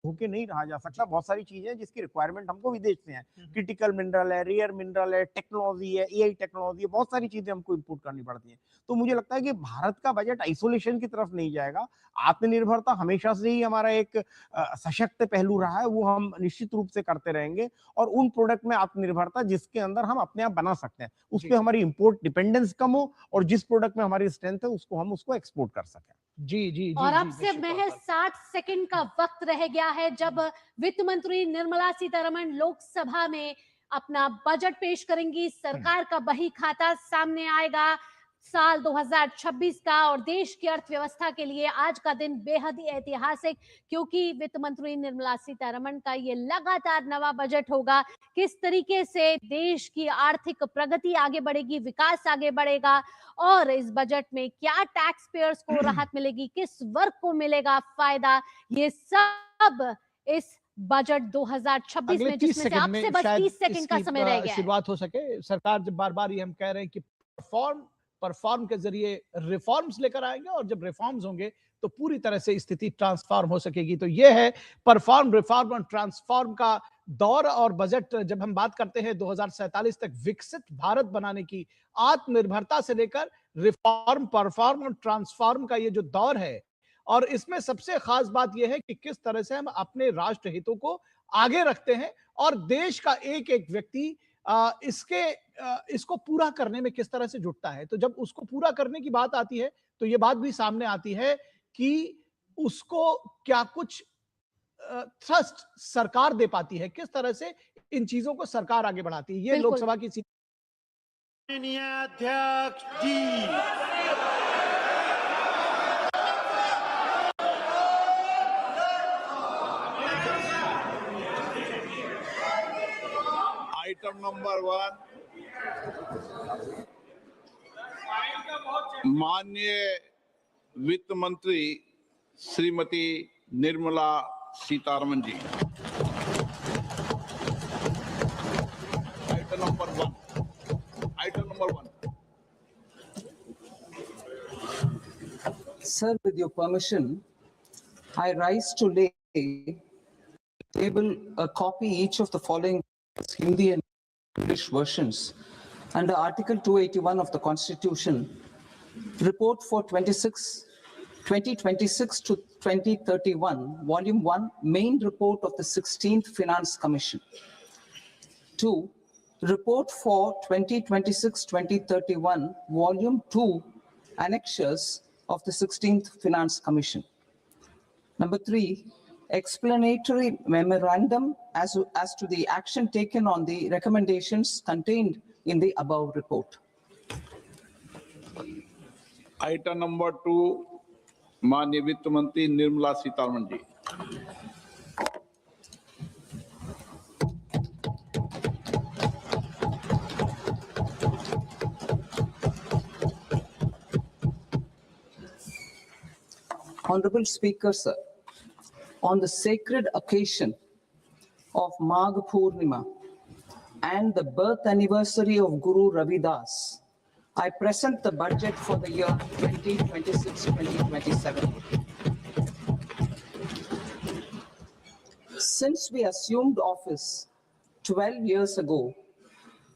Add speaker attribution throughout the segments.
Speaker 1: होके नहीं रहा जा सकता। बहुत सारी चीजें जिसकी रिक्वायरमेंट हमको विदेश से है, क्रिटिकल मिनरल है, रेयर मिनरल है, टेक्नोलॉजी है, एआई टेक्नोलॉजी है, बहुत सारी चीजें हमको इंपोर्ट करनी पड़ती है। तो मुझे लगता है कि भारत का बजट आइसोलेशन की तरफ नहीं जाएगा। आत्मनिर्भरता हमेशा से ही हमारा एक सशक्त पहलू रहा है, वो हम निश्चित रूप से करते रहेंगे। और उन प्रोडक्ट में आत्मनिर्भरता जिसके अंदर हम अपने आप बना सकते हैं, उस पर हमारी इंपोर्ट डिपेंडेंस कम हो, और जिस प्रोडक्ट में हमारी स्ट्रेंथ है उसको हम एक्सपोर्ट कर सकें।
Speaker 2: जी जी जी।
Speaker 3: और अब से महज 60 सेकंड का वक्त रह गया है जब वित्त मंत्री निर्मला सीतारमण लोकसभा में अपना बजट पेश करेंगी। सरकार का बही खाता सामने आएगा साल 2026 का, और देश की अर्थव्यवस्था के लिए आज का दिन बेहद ही ऐतिहासिक, क्योंकि वित्त मंत्री निर्मला सीतारमण का ये लगातार नवा बजट होगा। किस तरीके से देश की आर्थिक प्रगति आगे बढ़ेगी, विकास आगे बढ़ेगा, और इस बजट में क्या टैक्स पेयर्स को राहत मिलेगी, किस वर्ग को मिलेगा फायदा, ये सब इस बजट 2026 में, जिसमें से अब से बस 30 सेकंड का समय रह गया है,
Speaker 2: शुरुआत हो सके। सरकार जब बार बार ये हम कह रहे हैं कि परफॉर्म के जरिए रिफॉर्म्स लेकर आएंगे, और जब रिफॉर्म्स होंगे तो पूरी तरह से स्थिति ट्रांसफॉर्म हो सकेगी। तो ये है परफॉर्म, रिफॉर्म और ट्रांसफॉर्म का दौर। और बजट जब हम बात करते हैं 2047 तक विकसित भारत बनाने की, आत्मनिर्भरता से लेकर रिफॉर्म, परफॉर्म और ट्रांसफॉर्म का ये जो दौर है, और इसमें सबसे खास बात यह है कि किस तरह से हम अपने राष्ट्र हितों को आगे रखते हैं, और देश का एक एक व्यक्ति इसको पूरा करने में किस तरह से जुटता है। तो जब उसको पूरा करने की बात आती है तो ये बात भी सामने आती है कि उसको क्या कुछ ट्रस्ट सरकार दे पाती है, किस तरह से इन चीजों को सरकार आगे बढ़ाती है। ये लोकसभा की
Speaker 4: अध्यक्ष जी। आइटम नंबर 1, माननीय वित्त मंत्री Shrimati Nirmala Sitharaman ji. Item number 1।
Speaker 5: Sir, with your permission, I rise to lay table a copy each of the following Hindi and English versions under Article 281 of the Constitution. Report for 2026 to 2031, Volume 1, Main Report of the 16th Finance Commission. 2. Report for 2026-2031, Volume 2, Annexures of the 16th Finance Commission. Number 3, explanatory memorandum as to the action taken on the recommendations contained in the above report.
Speaker 4: Item number 2, माननीय वित्त मंत्री निर्मला सीतारमण जी।
Speaker 5: Honorable Speaker, sir, on the sacred occasion of Magh Purnima and the birth anniversary of Guru Ravidas, I present the budget for the year 2026-2027. Since we assumed office 12 years ago,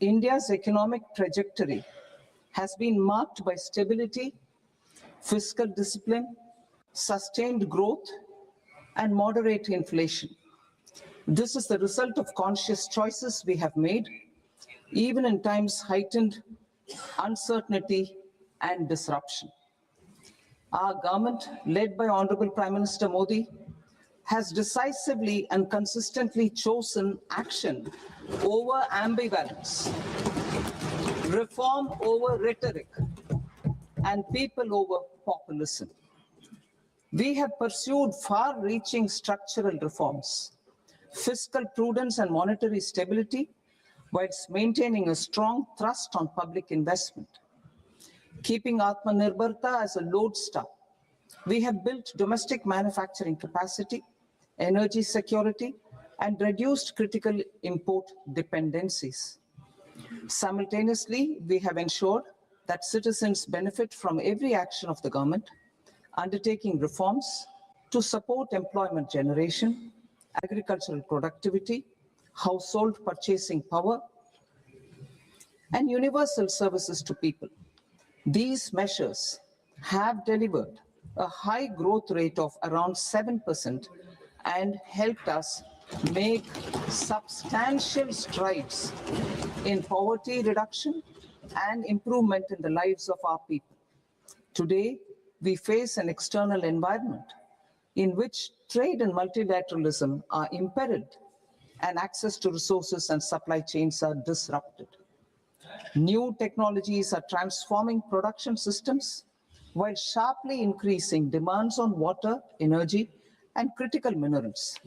Speaker 5: India's economic trajectory has been marked by stability, fiscal discipline, sustained growth, and moderate inflation. This is the result of conscious choices we have made, even in times heightened uncertainty and disruption. Our government, led by Honorable Prime Minister Modi, has decisively and consistently chosen action over ambivalence, reform over rhetoric, and people over populism. We have pursued far-reaching structural reforms, fiscal prudence and monetary stability, whilst maintaining a strong thrust on public investment. Keeping Atmanirbharta as a lodestar, we have built domestic manufacturing capacity, energy security, and reduced critical import dependencies. Simultaneously, we have ensured that citizens benefit from every action of the government, undertaking reforms to support employment generation, agricultural productivity, household purchasing power, and universal services to people. These measures have delivered a high growth rate of around 7% and helped us make substantial strides in poverty reduction and improvement in the lives of our people. Today, we face an external environment in which trade and multilateralism are impaired and access to resources and supply chains are disrupted. New technologies are transforming production systems while sharply increasing demands on water, energy, and critical minerals.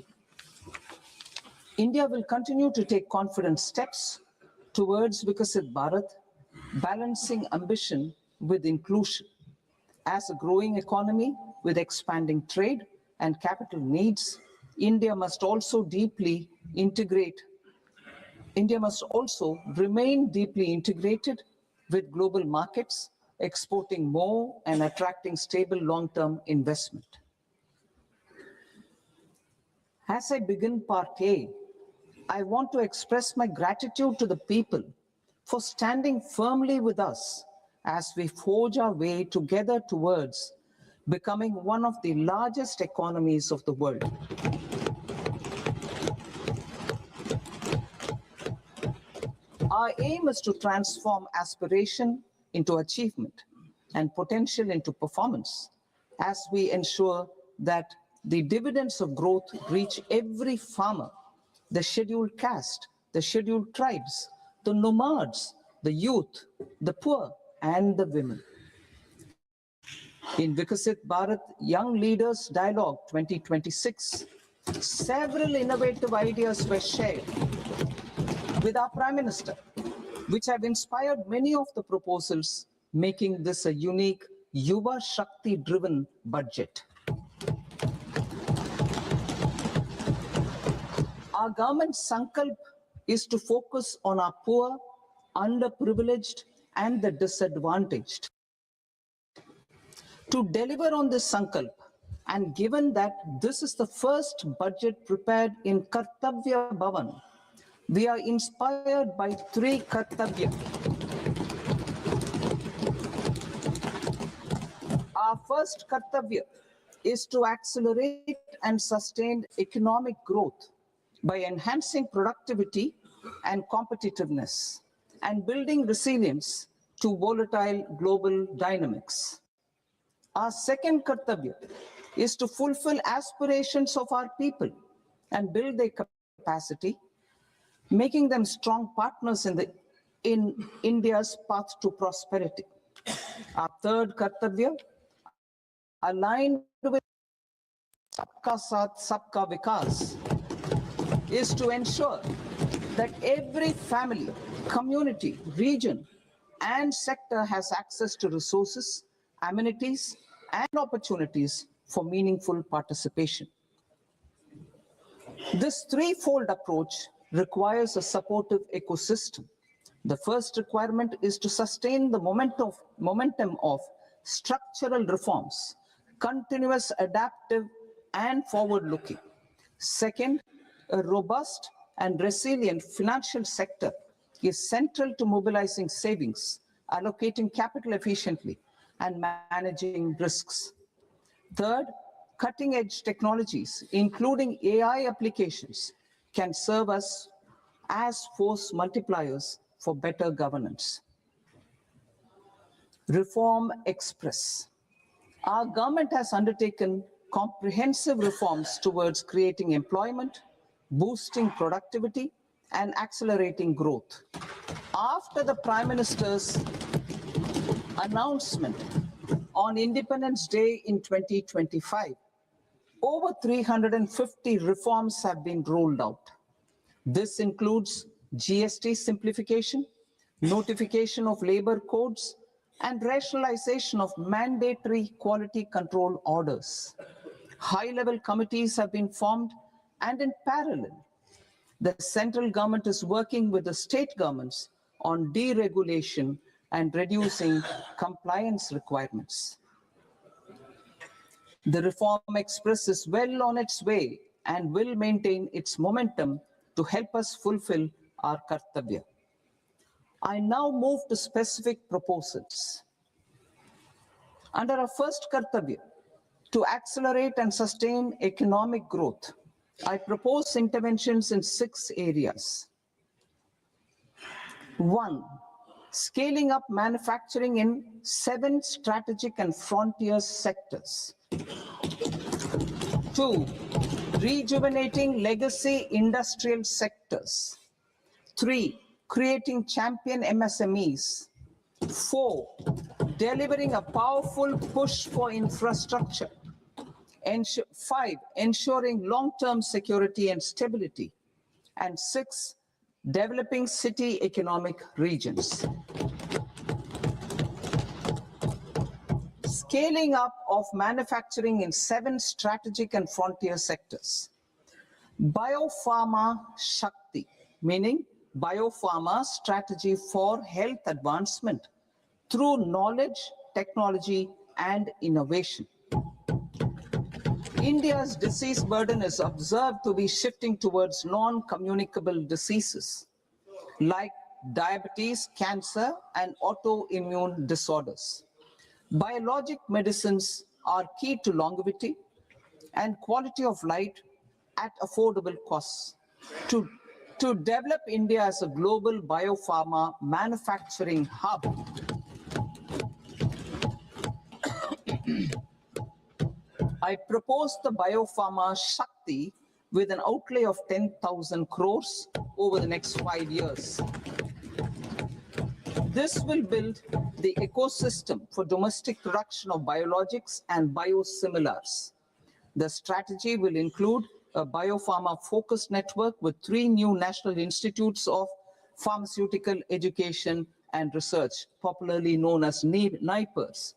Speaker 5: India will continue to take confident steps towards Viksit Bharat, balancing ambition with inclusion. As a growing economy with expanding trade and capital needs, India must also remain deeply integrated with global markets, exporting more and attracting stable long-term investment. As I begin part A, I want to express my gratitude to the people for standing firmly with us as we forge our way together towards becoming one of the largest economies of the world. Our aim is to transform aspiration into achievement and potential into performance as we ensure that the dividends of growth reach every farmer, the scheduled caste, the scheduled tribes, the nomads, the youth, the poor, and the women. In Viksit Bharat Young Leaders Dialogue 2026, several innovative ideas were shared with our Prime Minister, which have inspired many of the proposals, making this a unique Yuva Shakti-driven budget. Our government's sankalp is to focus on our poor, underprivileged, and the disadvantaged. To deliver on this sankalp, and given that this is the first budget prepared in Kartavya Bhavan, we are inspired by three Kartavya. Our first Kartavya is to accelerate and sustain economic growth by enhancing productivity and competitiveness and building resilience to volatile global dynamics. Our second Kartavya is to fulfill aspirations of our people and build their capacity, making them strong partners in India's path to prosperity. Our third Kartavya, aligned with Sabka Saath, Sabka Vikas, is to ensure that every family, community, region, and sector has access to resources, amenities, and opportunities for meaningful participation. This threefold approach requires a supportive ecosystem. The first requirement is to sustain the momentum of structural reforms, continuous, adaptive, and forward-looking. Second, a robust and resilient financial sector is central to mobilizing savings, allocating capital efficiently, and managing risks. Third, cutting-edge technologies, including AI applications, can serve us as force multipliers for better governance. Reform Express. Our government has undertaken comprehensive reforms towards creating employment, boosting productivity, and accelerating growth. After the Prime Minister's announcement on Independence Day in 2025, over 350 reforms have been rolled out. This includes GST simplification, notification of labor codes, and rationalization of mandatory quality control orders. High-level committees have been formed, and in parallel, the central government is working with the state governments on deregulation and reducing compliance requirements. The Reform Express is well on its way and will maintain its momentum to help us fulfill our kartavya. I now move to specific proposals. Under our first kartavya, to accelerate and sustain economic growth, I propose interventions in 6 areas. 1. Scaling up manufacturing in 7 strategic and frontier sectors. 2. Rejuvenating legacy industrial sectors. 3. Creating champion MSMEs. 4. Delivering a powerful push for infrastructure. 5. Ensuring long-term security and stability. And 6. Developing city economic regions. Scaling up of manufacturing in 7 strategic and frontier sectors. Biopharma Shakti, meaning biopharma strategy for health advancement through knowledge, technology, and innovation. India's disease burden is observed to be shifting towards non-communicable diseases like diabetes, cancer, and autoimmune disorders. Biologic medicines are key to longevity and quality of life at affordable costs. To develop India as a global biopharma manufacturing hub, I propose the Biopharma Shakti with an outlay of 10,000 crores over the next 5 years. This will build the ecosystem for domestic production of biologics and biosimilars. The strategy will include a biopharma-focused network with 3 new national institutes of pharmaceutical education and research, popularly known as NIPERS,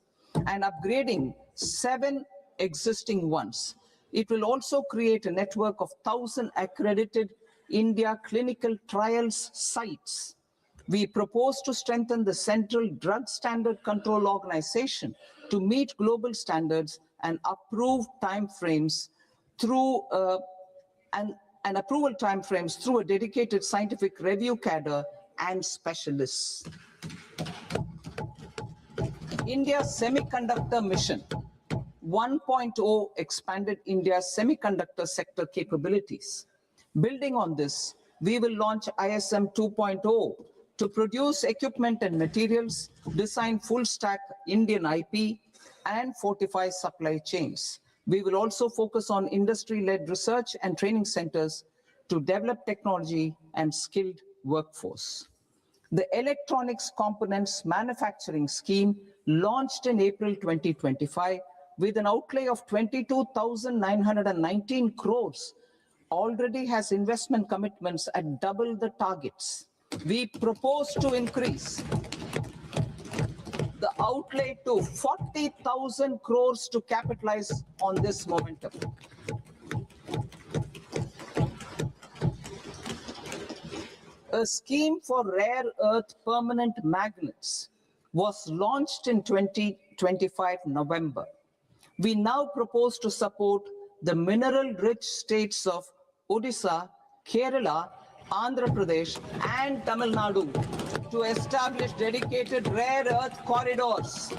Speaker 5: and upgrading 7 existing ones. It will also create a network of 1,000 accredited India clinical trials sites. We propose to strengthen the Central Drug Standard Control Organization to meet global standards and approve timeframes through approval timeframes through a dedicated scientific review cadre and specialists. India's semiconductor mission 1.0 expanded India's semiconductor sector capabilities. Building on this, we will launch ISM 2.0 to produce equipment and materials, design full-stack Indian IP, and fortify supply chains. We will also focus on industry-led research and training centers to develop technology and skilled workforce. The Electronics Components Manufacturing Scheme, launched in April 2025, with an outlay of 22,919 crores, already has investment commitments at double the targets. We propose to increase the outlay to 40,000 crores to capitalize on this momentum. A scheme for rare earth permanent magnets was launched in 2025 November. We now propose to support the mineral-rich states of Odisha, Kerala, Andhra Pradesh, and Tamil Nadu to establish dedicated rare earth corridors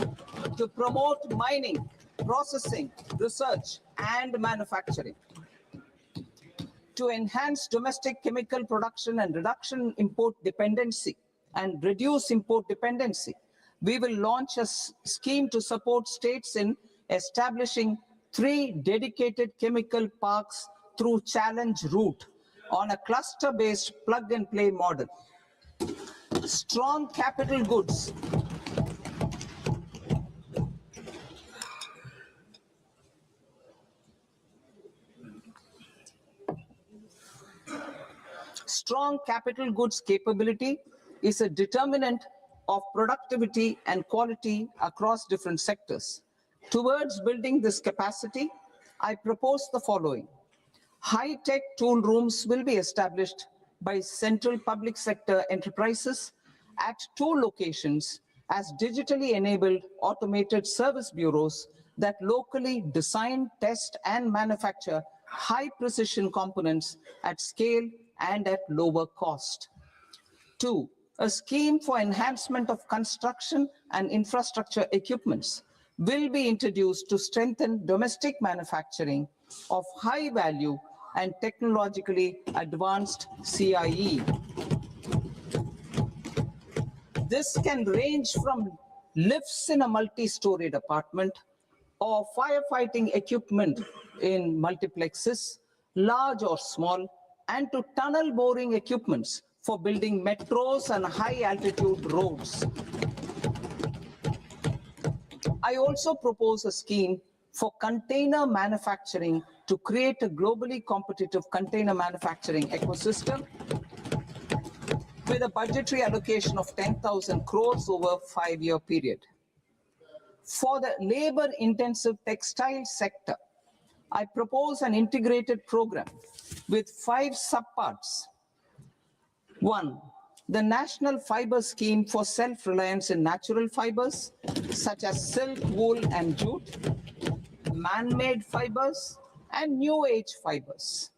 Speaker 5: to promote mining, processing, research, and manufacturing. To enhance domestic chemical production and reduction import dependency and reduce import dependency, we will launch a scheme to support states in establishing 3 dedicated chemical parks through challenge route on a cluster-based plug-and-play model. Strong capital goods. Strong capital goods capability is a determinant of productivity and quality across different sectors. Towards building this capacity, I propose the following. High-tech tool rooms will be established by central public sector enterprises at 2 locations as digitally enabled automated service bureaus that locally design, test, and manufacture high precision components at scale and at lower cost. 2, a scheme for enhancement of construction and infrastructure equipments will be introduced to strengthen domestic manufacturing of high value and technologically advanced CIE. This can range from lifts in a multi-storied apartment or firefighting equipment in multiplexes, large or small, and to tunnel boring equipments for building metros and high-altitude roads. I also propose a scheme for container manufacturing to create a globally competitive container manufacturing ecosystem with a budgetary allocation of 10,000 crores over a 5-year period. For the labor-intensive textile sector, I propose an integrated program with 5 subparts. 1, the National Fiber Scheme for self-reliance in natural fibers, such as silk, wool, and jute, man-made fibers, and new age fibers.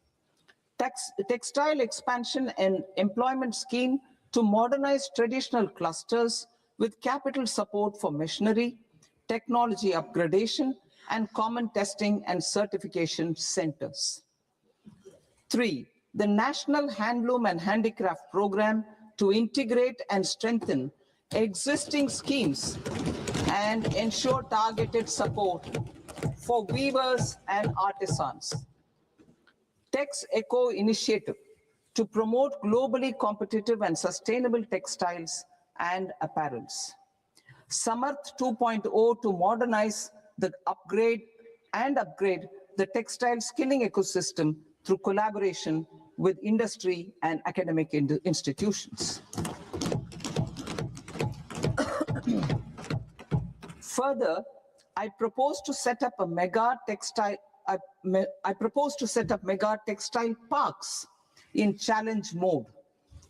Speaker 5: Textile expansion and employment scheme to modernize traditional clusters with capital support for machinery, technology upgradation, and common testing and certification centers. 3, the National Handloom and Handicraft Program to integrate and strengthen existing schemes and ensure targeted support for weavers and artisans. Tex Eco Initiative to promote globally competitive and sustainable textiles and apparels. Samarth 2.0 to modernize the upgrade the textile skilling ecosystem through collaboration with industry and academic institutions. Further, I propose to set up mega textile parks in challenge mode.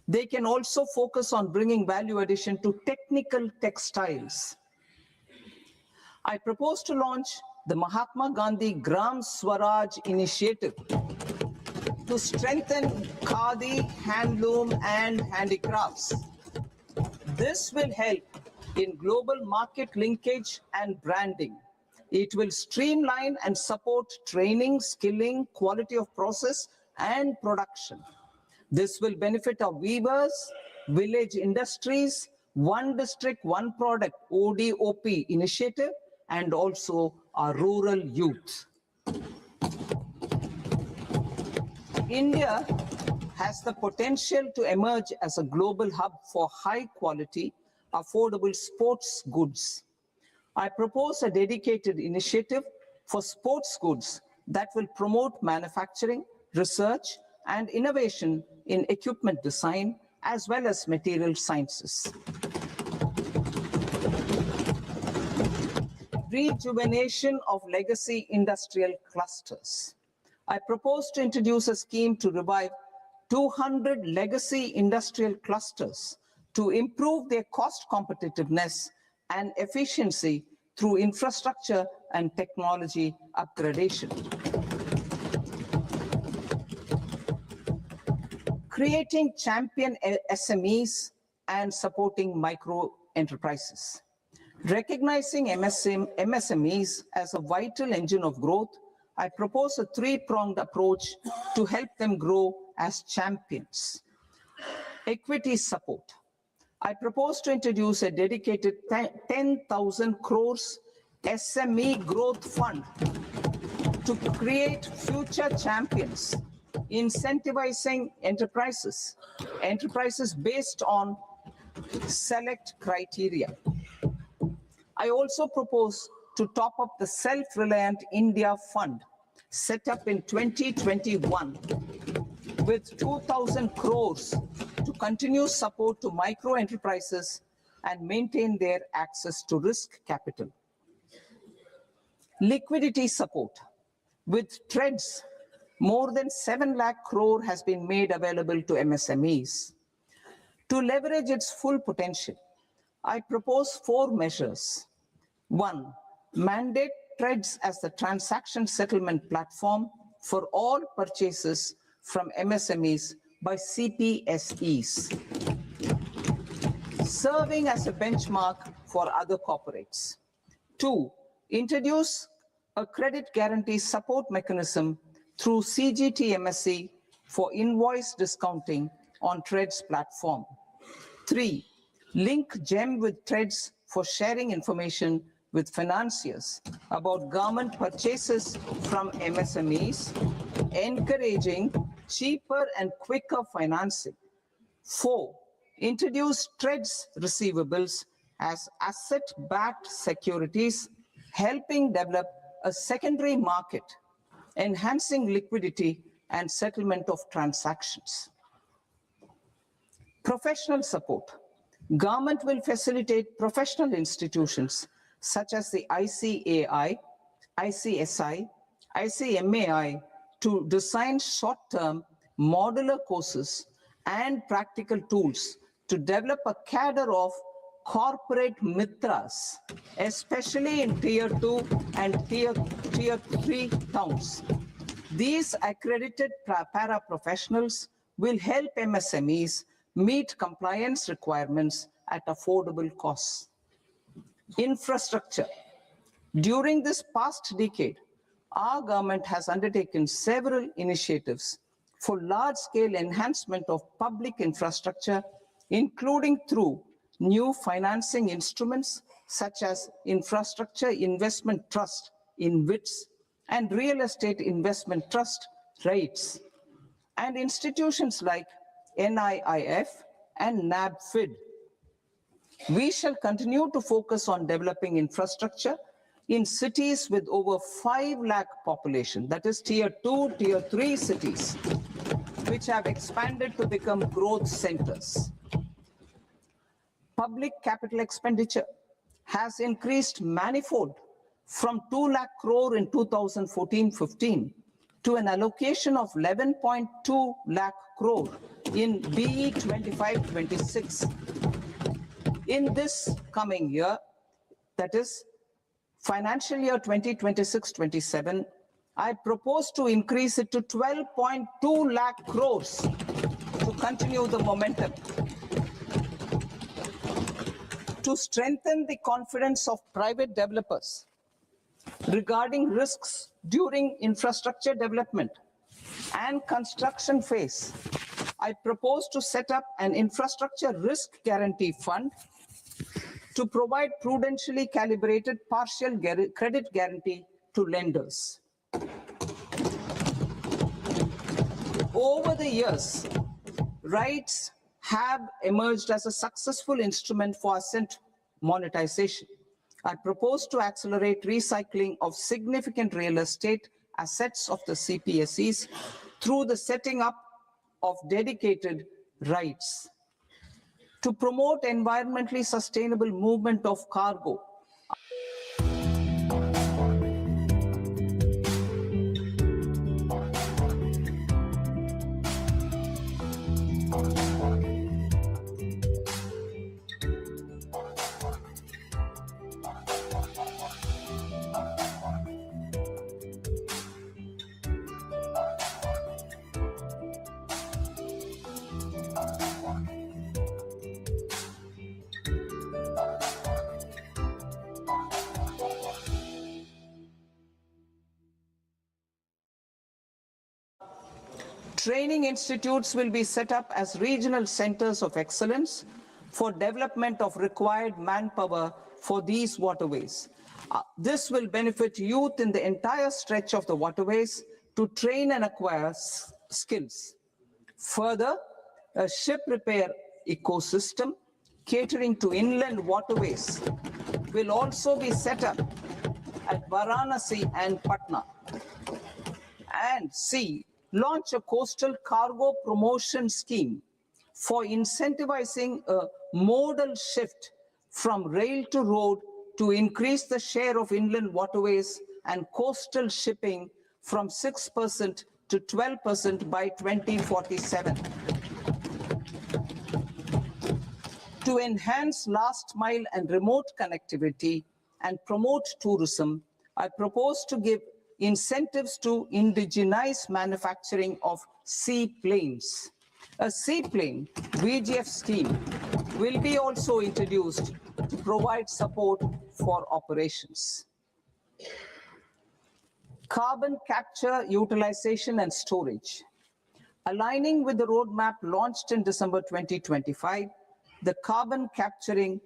Speaker 5: They can also focus on bringing value addition to technical textiles. I propose to launch the Mahatma Gandhi Gram Swaraj initiative to strengthen khadi, handloom, and handicrafts. This will help in global market linkage and branding. It will streamline and support training, skilling, quality of process, and production. This will benefit our weavers, village industries, one district, one product, ODOP initiative, and also our rural youth. India has the potential to emerge as a global hub for high quality, affordable sports goods. I propose a dedicated initiative for sports goods that will promote manufacturing, research, and innovation in equipment design, as well as material sciences. Rejuvenation of legacy industrial clusters. I propose to introduce a scheme to revive 200 legacy industrial clusters to improve their cost competitiveness and efficiency through infrastructure and technology upgradation. Creating champion SMEs and supporting micro enterprises. Recognizing MSMEs as a vital engine of growth, I propose a 3-pronged approach to help them grow as champions. Equity support. I propose to introduce a dedicated 10,000 crores SME growth fund to create future champions, incentivizing enterprises based on select criteria. I also propose to top up the Self-Reliant India Fund set up in 2021 with 2,000 crores to continue support to micro enterprises and maintain their access to risk capital. Liquidity support. With TREDS, more than 7 lakh crore has been made available to MSMEs. To leverage its full potential, I propose 4 measures. 1, mandate TREDS as the transaction settlement platform for all purchases from MSMEs by CPSEs, serving as a benchmark for other corporates. 2, introduce a credit guarantee support mechanism through CGTMSE for invoice discounting on TREDS platform. 3, link GEM with TREDS for sharing information with financiers about government purchases from MSMEs, encouraging cheaper and quicker financing. 4, introduce TREDS receivables as asset-backed securities, helping develop a secondary market, enhancing liquidity and settlement of transactions. Professional support. Government will facilitate professional institutions such as the ICAI, ICSI, ICMAI to design short-term modular courses and practical tools to develop a cadre of corporate mitras, especially in Tier 2 and Tier 3 towns. These accredited para-professionals will help MSMEs meet compliance requirements at affordable costs. Infrastructure. During this past decade, our government has undertaken several initiatives for large-scale enhancement of public infrastructure, including through new financing instruments such as Infrastructure Investment Trust (InvITs) and Real Estate Investment Trust (REITs), and institutions like NIIF and NABFID. We shall continue to focus on developing infrastructure in cities with over 5 lakh population, that is Tier 2, Tier 3 cities, which have expanded to become growth centers. Public capital expenditure has increased manifold from 2 lakh crore in 2014-15 to an allocation of 11.2 lakh crore in BE 25-26. In this coming year, that is financial year 2026-27, I propose to increase it to 12.2 lakh crores to continue the momentum. To strengthen the confidence of private developers regarding risks during infrastructure development and construction phase, I propose to set up an infrastructure risk guarantee fund to provide prudentially calibrated partial credit guarantee to lenders. Over the years, REITs have emerged as a successful instrument for asset monetization. I propose to accelerate recycling of significant real estate assets of the CPSEs through the setting up of dedicated REITs. To promote environmentally sustainable movement of cargo, training institutes will be set up as regional centers of excellence for development of required manpower for these waterways. This will benefit youth in the entire stretch of the waterways to train and acquire skills. Further, a ship repair ecosystem catering to inland waterways will also be set up at Varanasi and Patna. And C, launch a coastal cargo promotion scheme for incentivizing a modal shift from rail to road to increase the share of inland waterways and coastal shipping from 6% to 12% by 2047. To enhance last mile and remote connectivity and promote tourism, I propose to give incentives to indigenize manufacturing of seaplanes. A seaplane VGF scheme will be also introduced to provide support for operations. Carbon capture, utilization and storage. Aligning with the roadmap launched in December 2025, the carbon capture,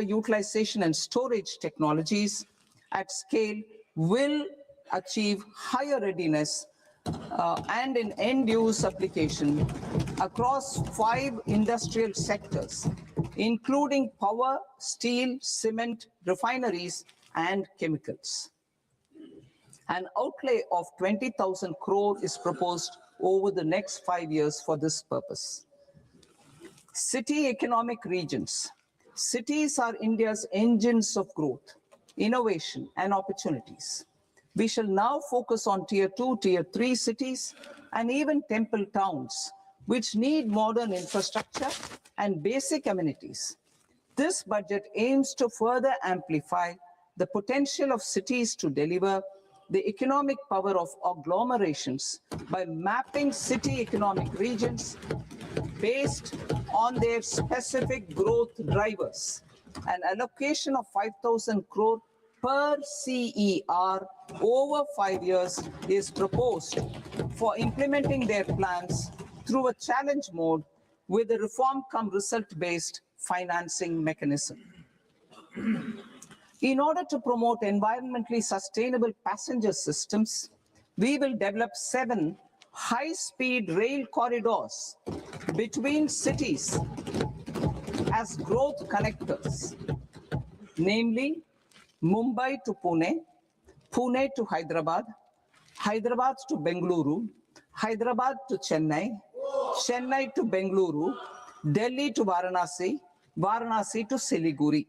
Speaker 5: utilization and storage technologies at scale will achieve higher readiness and in end-use application across 5 industrial sectors, including power, steel, cement, refineries, and chemicals. An outlay of 20,000 crore is proposed over the next 5 years for this purpose. City economic regions. Cities are India's engines of growth, innovation, and opportunities. We shall now focus on Tier 2, Tier 3 cities, and even temple towns, which need modern infrastructure and basic amenities. This budget aims to further amplify the potential of cities to deliver the economic power of agglomerations by mapping city economic regions based on their specific growth drivers. An allocation of 5,000 crore per CER over 5 years is proposed for implementing their plans through a challenge mode with a reform-cum-result-based financing mechanism. In order to promote environmentally sustainable passenger systems, we will develop 7 high-speed rail corridors between cities as growth connectors, namely Mumbai to Pune, Pune to Hyderabad, Hyderabad to Bengaluru, Hyderabad to Chennai, Chennai to Bengaluru, Delhi to Varanasi, Varanasi to Siliguri.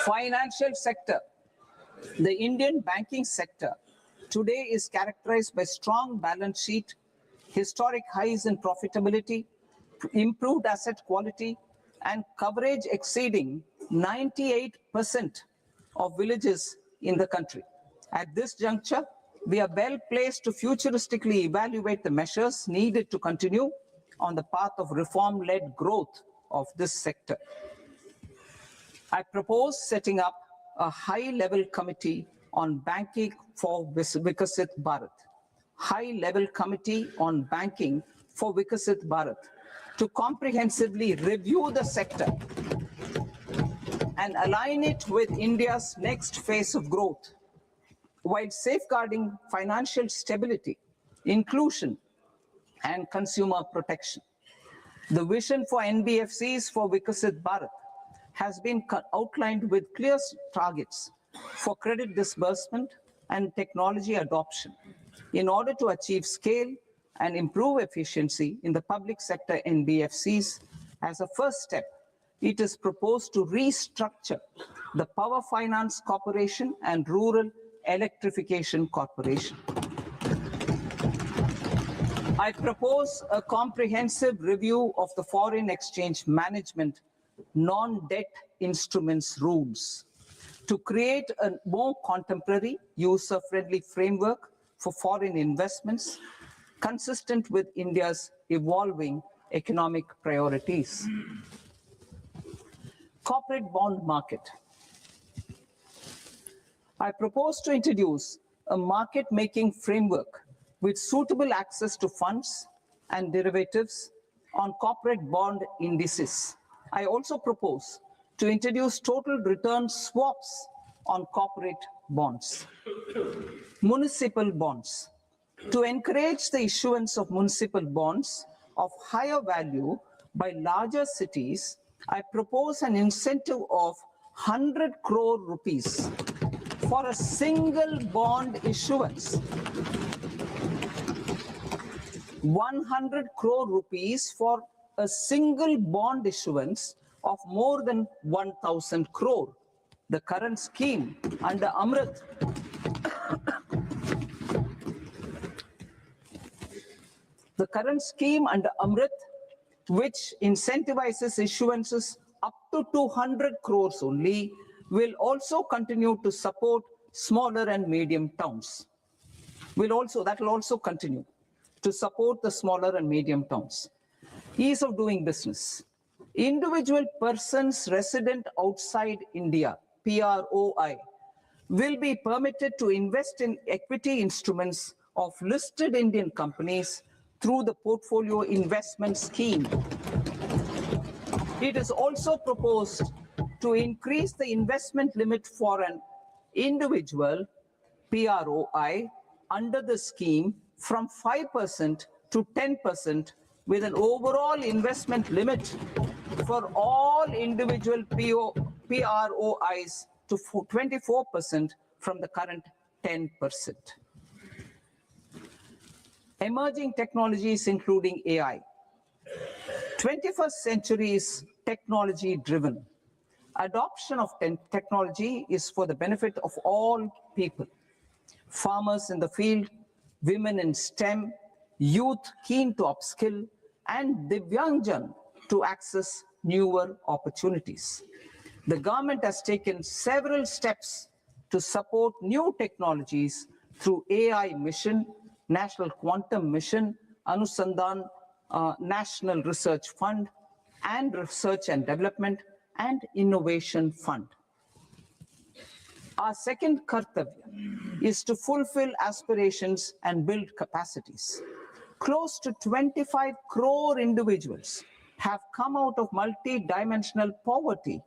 Speaker 5: Financial sector. The Indian banking sector today is characterized by strong balance sheet, historic highs in profitability, improved asset quality, and coverage exceeding 98% of villages in the country. At this juncture, we are well placed to futuristically evaluate the measures needed to continue on the path of reform-led growth of this sector. I propose setting up a high-level committee on banking for Vikasit Bharat. High-level committee on banking for Vikasit Bharat to comprehensively review the sector and align it with India's next phase of growth, while safeguarding financial stability, inclusion, and consumer protection. The vision for NBFCs for Vikasit Bharat has been outlined with clear targets for credit disbursement and technology adoption in order to achieve scale and improve efficiency in the public sector NBFCs. As a first step, it is proposed to restructure the Power Finance Corporation and Rural Electrification Corporation. I propose a comprehensive review of the foreign exchange management non-debt instruments rules to create a more contemporary, user-friendly framework for foreign investments consistent with India's evolving economic priorities. Corporate bond market. I propose to introduce a market-making framework with suitable access to funds and derivatives on corporate bond indices. I also propose to introduce total return swaps on corporate bonds. Municipal bonds. To encourage the issuance of municipal bonds of higher value by larger cities, I propose an incentive of 100 crore rupees for a single bond issuance. 100 crore rupees for a single bond issuance of more than 1,000 crore. The current scheme under Amrit The current scheme under Amrit, which incentivizes issuances up to 200 crores only, will also continue to support smaller and medium towns. That will also continue to support the smaller and medium towns. Ease of doing business. Individual persons resident outside India, PROI, will be permitted to invest in equity instruments of listed Indian companies through the Portfolio Investment Scheme. It is also proposed to increase the investment limit for an individual PROI under the scheme from 5% to 10%, with an overall investment limit for all individual PROIs to 24% from the current 10%. Emerging technologies including AI. 21st century is technology driven. Adoption of technology is for the benefit of all people. Farmers in the field, women in STEM, youth keen to upskill, and Divyangjan to access newer opportunities. The government has taken several steps to support new technologies through AI Mission, National Quantum Mission, Anusandhan National Research Fund, and Research and Development and Innovation Fund. Our second kartavya is to fulfill aspirations and build capacities. Close to 25 crore individuals have come out of multi-dimensional poverty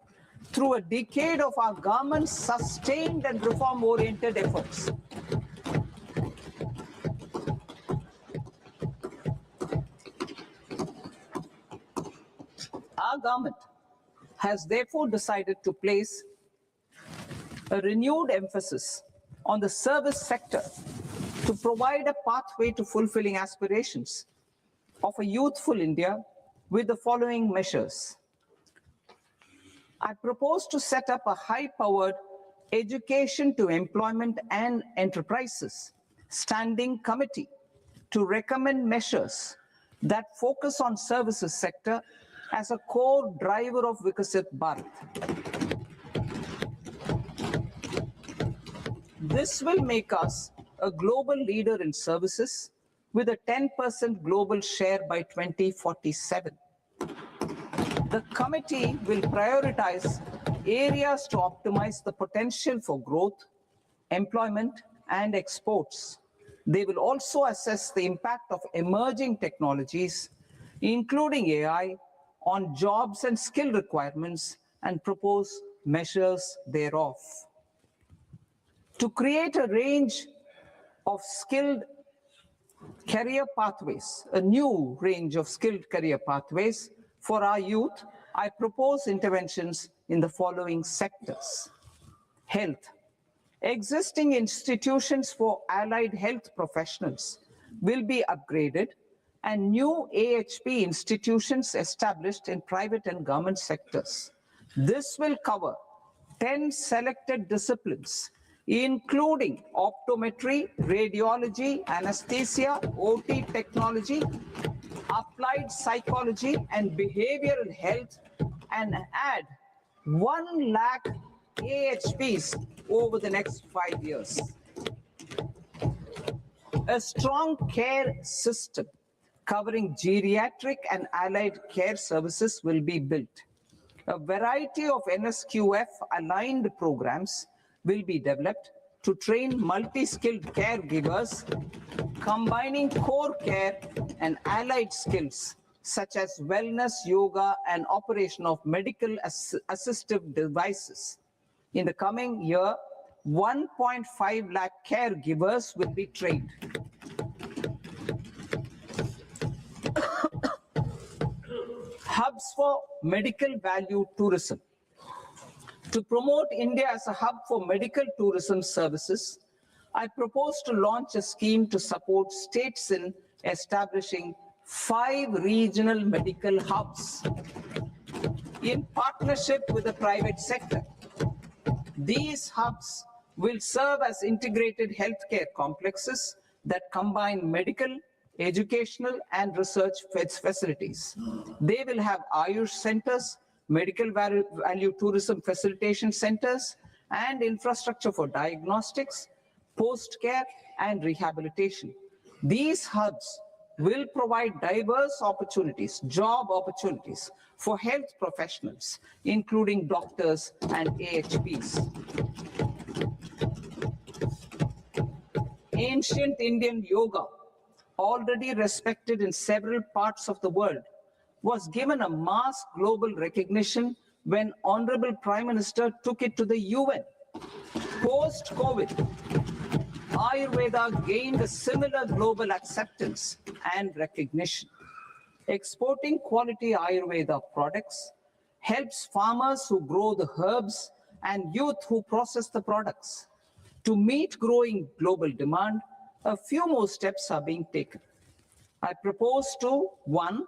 Speaker 5: through a decade of our government's sustained and reform-oriented efforts. Our government has therefore decided to place a renewed emphasis on the service sector to provide a pathway to fulfilling aspirations of a youthful India with the following measures. I propose to set up a high-powered education to employment and enterprises standing committee to recommend measures that focus on services sector as a core driver of Vikasit Bharat. This will make us a global leader in services with a 10% global share by 2047. The committee will prioritize areas to optimize the potential for growth, employment, and exports. They will also assess the impact of emerging technologies, including AI, on jobs and skill requirements and propose measures thereof. To create a range of skilled career pathways, a new range of skilled career pathways for our youth, I propose interventions in the following sectors. Health. Existing institutions for allied health professionals will be upgraded and new AHP institutions established in private and government sectors. This will cover 10 selected disciplines, including optometry, radiology, anesthesia, OT technology, applied psychology, and behavioral health, and add 1 lakh AHPs over the next 5 years. A strong care system covering geriatric and allied care services will be built. A variety of NSQF-aligned programs will be developed to train multi-skilled caregivers, combining core care and allied skills such as wellness, yoga, and operation of medical assistive devices. In the coming year, 1.5 lakh caregivers will be trained. Hubs for medical value tourism. To promote India as a hub for medical tourism services, I propose to launch a scheme to support states in establishing 5 regional medical hubs in partnership with the private sector. These hubs will serve as integrated healthcare complexes that combine medical, educational and research facilities. They will have Ayush centers, medical value tourism facilitation centers, and infrastructure for diagnostics, post-care, and rehabilitation. These hubs will provide diverse opportunities, job opportunities for health professionals, including doctors and AHPs. Ancient Indian yoga, already respected in several parts of the world, was given a mass global recognition when Honorable Prime Minister took it to the UN. Post-COVID, Ayurveda gained a similar global acceptance and recognition. Exporting quality Ayurveda products helps farmers who grow the herbs and youth who process the products. To meet growing global demand, a few more steps are being taken. I propose to, 1,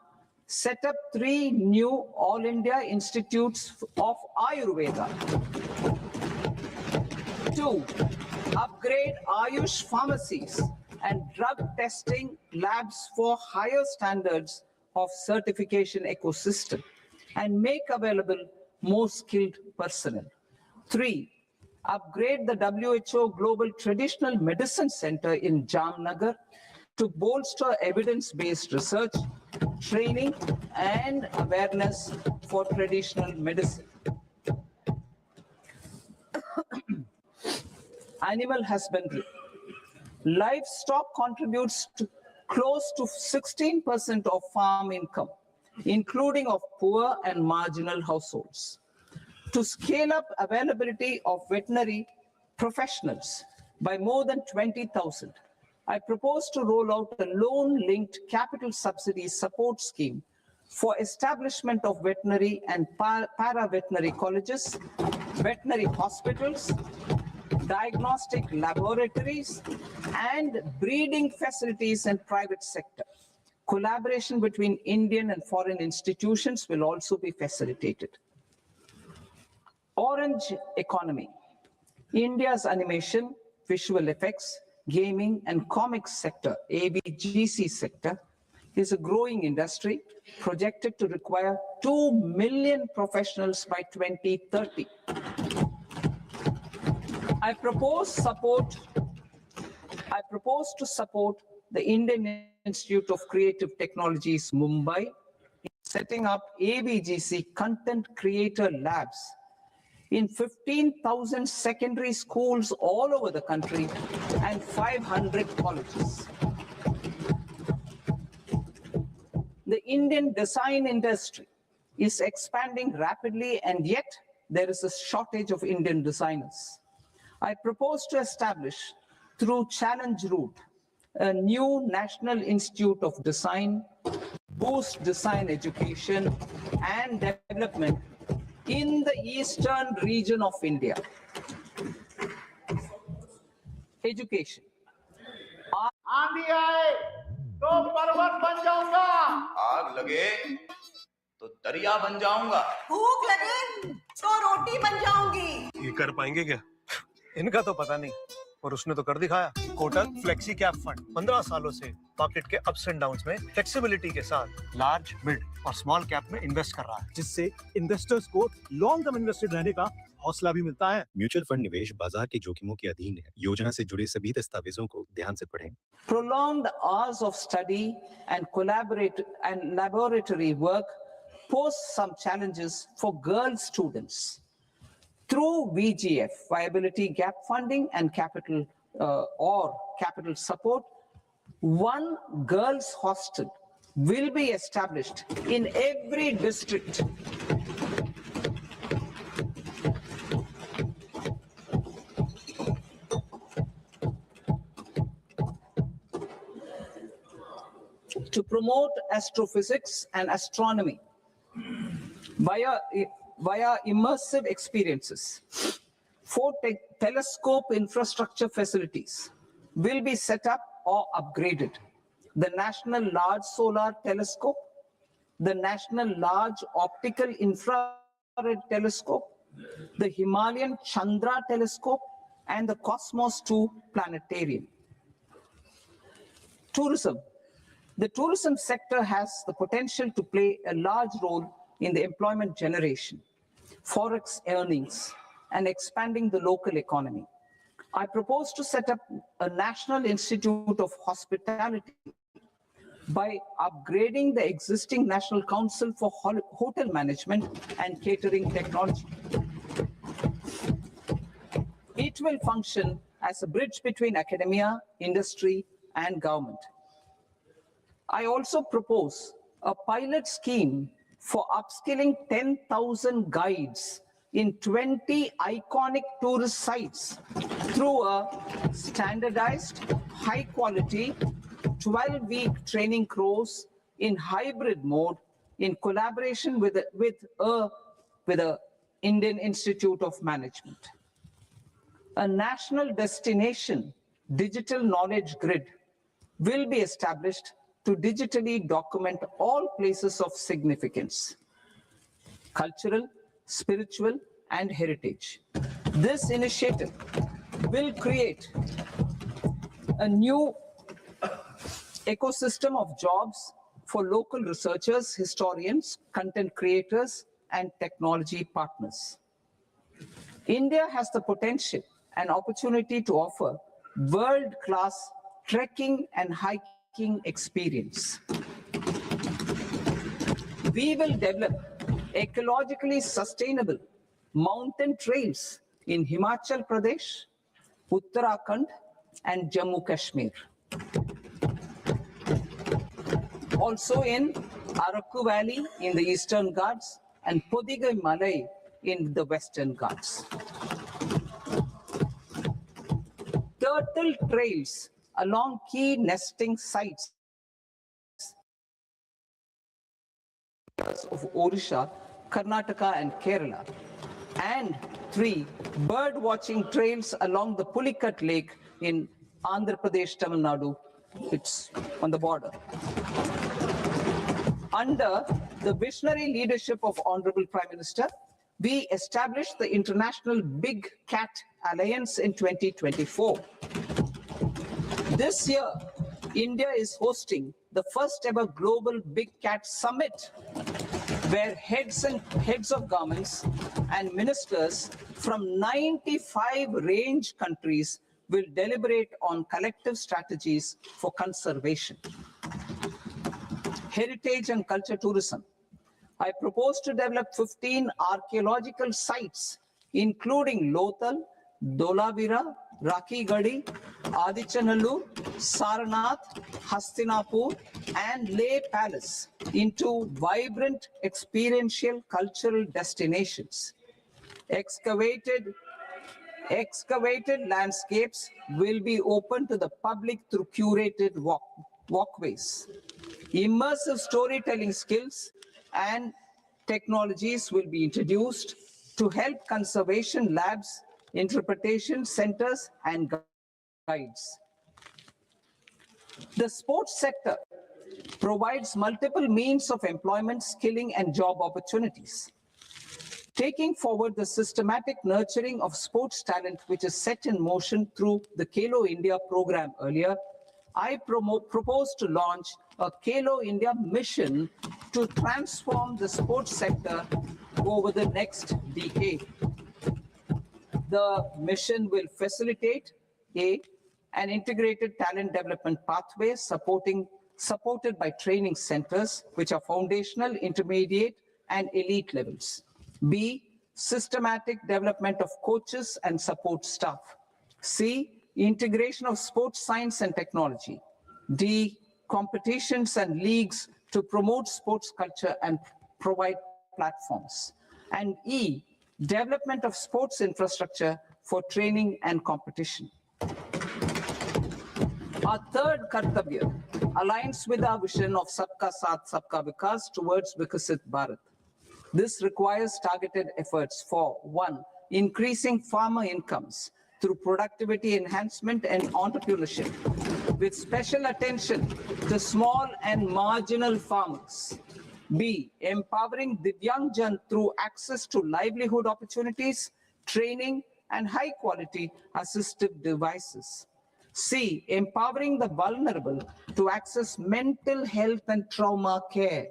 Speaker 5: set up 3 new All India Institutes of Ayurveda. 2, upgrade Ayush pharmacies and drug testing labs for higher standards of certification ecosystem and make available more skilled personnel. 3, upgrade the WHO Global Traditional Medicine Center in Jamnagar to bolster evidence-based research, training, and awareness for traditional medicine. Animal husbandry. Livestock contributes to close to 16% of farm income, including of poor and marginal households. To scale up availability of veterinary professionals by more than 20,000, I propose to roll out a loan-linked capital subsidy support scheme for establishment of veterinary and para-veterinary colleges, veterinary hospitals, diagnostic laboratories, and breeding facilities in private sector. Collaboration between Indian and foreign institutions will also be facilitated. Orange economy. India's animation, visual effects, gaming, and comics sector, ABGC sector, is a growing industry projected to require 2 million professionals by 2030. I propose to support the Indian Institute of Creative Technologies, Mumbai, in setting up ABGC content creator labs in 15,000 secondary schools all over the country and 500 colleges. The Indian design industry is expanding rapidly, and yet there is a shortage of Indian designers. I propose to establish, through Challenge Route, a new National Institute of Design, boost design education and development in the eastern region of India. Education.
Speaker 6: आंधी आए तो पर्वत बन जाऊंगा,
Speaker 7: आग लगे तो दरिया बन जाऊंगा,
Speaker 8: भूख लगे तो रोटी बन जाऊंगी।
Speaker 9: ये कर पाएंगे क्या? इनका तो पता नहीं, और उसने तो कर दिखाया। कोटक फ्लेक्सी कैप फंड 15 सालों से मार्केट के अप्स एंड डाउन्स में फ्लेक्सिबिलिटी के साथ लार्ज, मिड और स्मॉल कैप में इन्वेस्ट कर रहा है, जिससे इन्वेस्टर्स को लॉन्ग टर्म इन्वेस्टेड रहने का हौसला भी मिलता है।
Speaker 10: म्यूचुअल फंड निवेश बाजार के जोखिमों के अधीन है। योजना से जुड़े सभी दस्तावेजों को ध्यान से पढ़ें।
Speaker 5: Prolonged hours of study and laboratory work pose some challenges for girl students. Through VGF, viability gap funding and capital support, one girls' hostel will be established in every district. To promote astrophysics and astronomy via immersive experiences. 4 telescope infrastructure facilities will be set up or upgraded. The National Large Solar Telescope, the National Large Optical Infrared Telescope, the Himalayan Chandra Telescope, and the Cosmos 2 Planetarium. Tourism. The tourism sector has the potential to play a large role in the employment generation, forex earnings, and expanding the local economy. I propose to set up a National Institute of Hospitality by upgrading the existing National Council for Hotel Management and Catering Technology. It will function as a bridge between academia, industry, and government. I also propose a pilot scheme for upskilling 10,000 guides in 20 iconic tourist sites through a standardized, high-quality, 12-week training course in hybrid mode in collaboration with the Indian Institute of Management. A national destination digital knowledge grid will be established to digitally document all places of significance, cultural, spiritual, and heritage. This initiative will create a new ecosystem of jobs for local researchers, historians, content creators, and technology partners. India has the potential and opportunity to offer world-class trekking and hiking experience. We will develop ecologically sustainable mountain trails in Himachal Pradesh, Uttarakhand, and Jammu Kashmir. Also in Araku Valley in the Eastern Ghats and Podigai Malai in the Western Ghats. Turtle trails along key nesting sites of Odisha, Karnataka, and Kerala. And 3 bird watching trails along the Pulikat Lake in Andhra Pradesh, Tamil Nadu. It's on the border. Under the visionary leadership of Honorable Prime Minister, we established the International Big Cat Alliance in 2024. This year, India is hosting the first ever Global Big Cat Summit, where heads of governments and ministers from 95 range countries will deliberate on collective strategies for conservation. Heritage and culture tourism. I propose to develop 15 archaeological sites, including Lothal, Dholavira, Rakhigarhi, Adichanallur, Sarnath, Hastinapur, and Leh Palace into vibrant experiential cultural destinations. Excavated landscapes will be open to the public through curated walkways. Immersive storytelling skills and technologies will be introduced to help conservation labs, interpretation centers, and guides. The sports sector provides multiple means of employment, skilling, and job opportunities. Taking forward the systematic nurturing of sports talent, which is set in motion through the Khelo India program earlier, I propose to launch a Khelo India mission to transform the sports sector over the next decade. The mission will facilitate an integrated talent development pathway supported by training centers, which are foundational, intermediate, and elite levels. B, systematic development of coaches and support staff. C, integration of sports science and technology. D, competitions and leagues to promote sports culture and provide platforms. And E, development of sports infrastructure for training and competition. Our third Kartavya aligns with our vision of Sabka Saath, Sabka Vikas towards Vikasit Bharat. This requires targeted efforts for 1, increasing farmer incomes through productivity enhancement and entrepreneurship, with special attention to small and marginal farmers. B, empowering Divyangjan through access to livelihood opportunities, training, and high-quality assistive devices. C, empowering the vulnerable to access mental health and trauma care.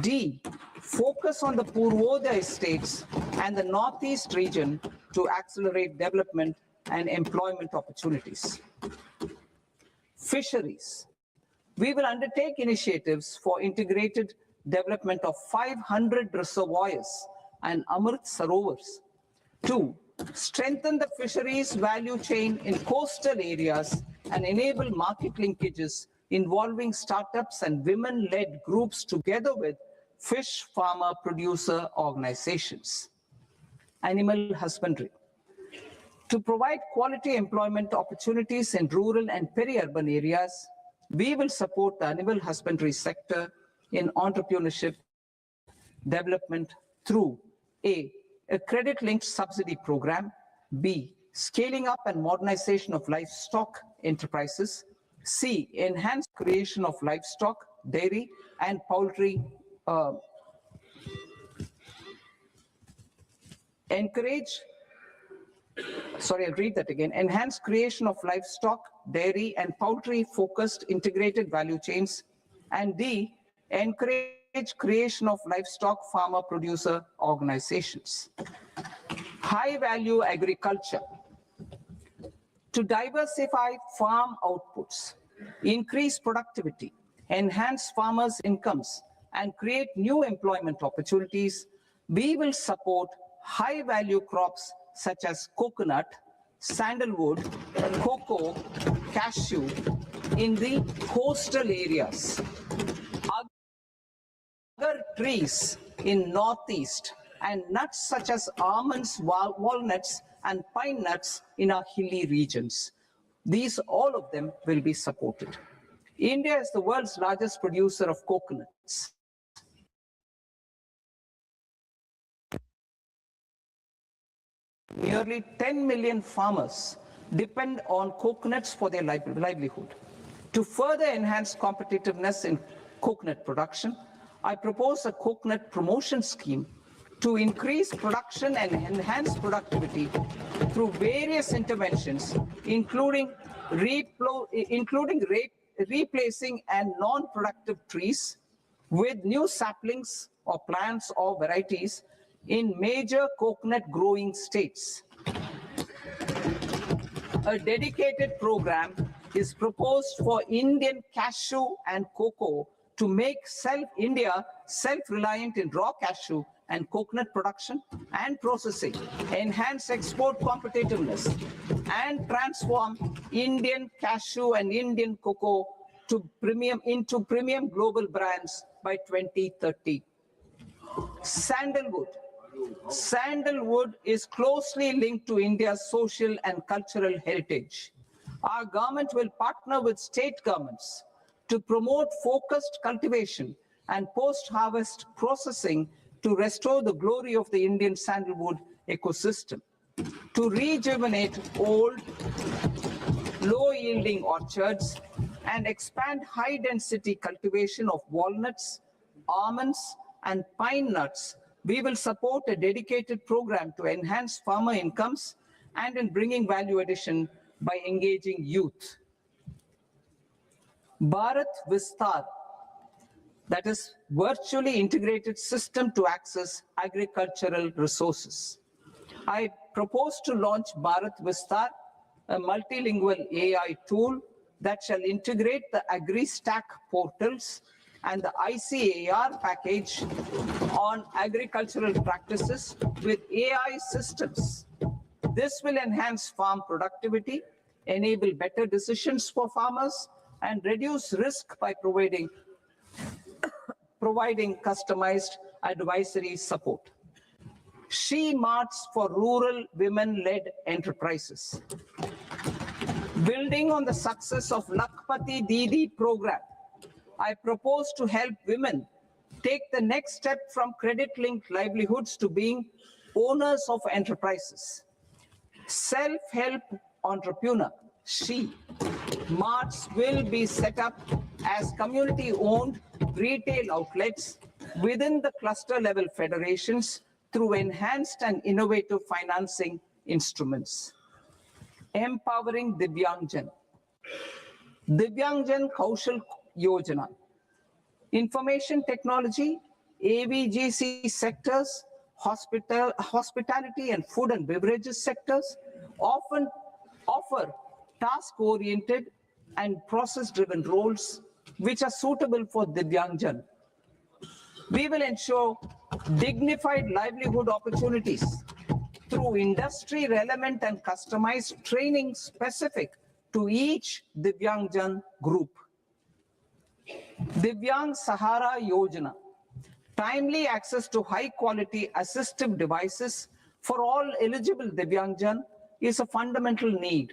Speaker 5: D, focus on the Purvodaya states and the Northeast region to accelerate development and employment opportunities. Fisheries. We will undertake initiatives for integrated development of 500 reservoirs and Amrit Sarovars. 2, strengthen the fisheries value chain in coastal areas and enable market linkages involving startups and women-led groups together with fish farmer producer organizations. Animal husbandry. To provide quality employment opportunities in rural and peri-urban areas, we will support the animal husbandry sector in entrepreneurship development through A, credit-linked subsidy program, B, scaling up and modernization of livestock enterprises, C, enhanced creation of livestock, dairy, and poultry, enhanced creation of livestock, dairy, and poultry-focused integrated value chains, and D, encourage creation of livestock farmer-producer organizations. High-value agriculture. To diversify farm outputs, increase productivity, enhance farmers' incomes, and create new employment opportunities, we will support high-value crops such as coconut, sandalwood, cocoa, cashew in the coastal areas. Other trees in Northeast and nuts such as almonds, walnuts, and pine nuts in our hilly regions. These, all of them, will be supported. India is the world's largest producer of coconuts. Nearly 10 million farmers depend on coconuts for their livelihood. To further enhance competitiveness in coconut production, I propose a coconut promotion scheme to increase production and enhance productivity through various interventions, including replacing and non-productive trees with new saplings or plants or varieties in major coconut growing states. A dedicated program is proposed for Indian cashew and cocoa to make India self-reliant in raw cashew and coconut production and processing, enhance export competitiveness, and transform Indian cashew and Indian cocoa into premium global brands by 2030. Sandalwood. Sandalwood is closely linked to India's social and cultural heritage. Our government will partner with state governments to promote focused cultivation and post-harvest processing to restore the glory of the Indian sandalwood ecosystem, to rejuvenate old, low-yielding orchards, and expand high-density cultivation of walnuts, almonds, and pine nuts. We will support a dedicated program to enhance farmer incomes and in bringing value addition by engaging youth. Bharat Vistar, that is virtually integrated system to access agricultural resources. I propose to launch Bharat Vistar, a multilingual AI tool that shall integrate the AgriStack portals and the ICAR package on agricultural practices with AI systems. This will enhance farm productivity, enable better decisions for farmers, and reduce risk by providing customized advisory support. She Marts for rural women-led enterprises. Building on the success of Lakpati Didi program, I propose to help women take the next step from credit-linked livelihoods to being owners of enterprises. Self-help entrepreneur, She Marts will be set up as community-owned retail outlets within the cluster-level federations through enhanced and innovative financing instruments. Empowering Divyangjan. Divyangjan Kaushal Yojana. Information technology, AVGC sectors, hospitality and food and beverages sectors often offer task-oriented and process-driven roles which are suitable for Divyangjan. We will ensure dignified livelihood opportunities through industry-relevant and customized training specific to each Divyangjan group. Divyang Sahara Yojana. Timely access to high-quality assistive devices for all eligible Divyangjan is a fundamental need.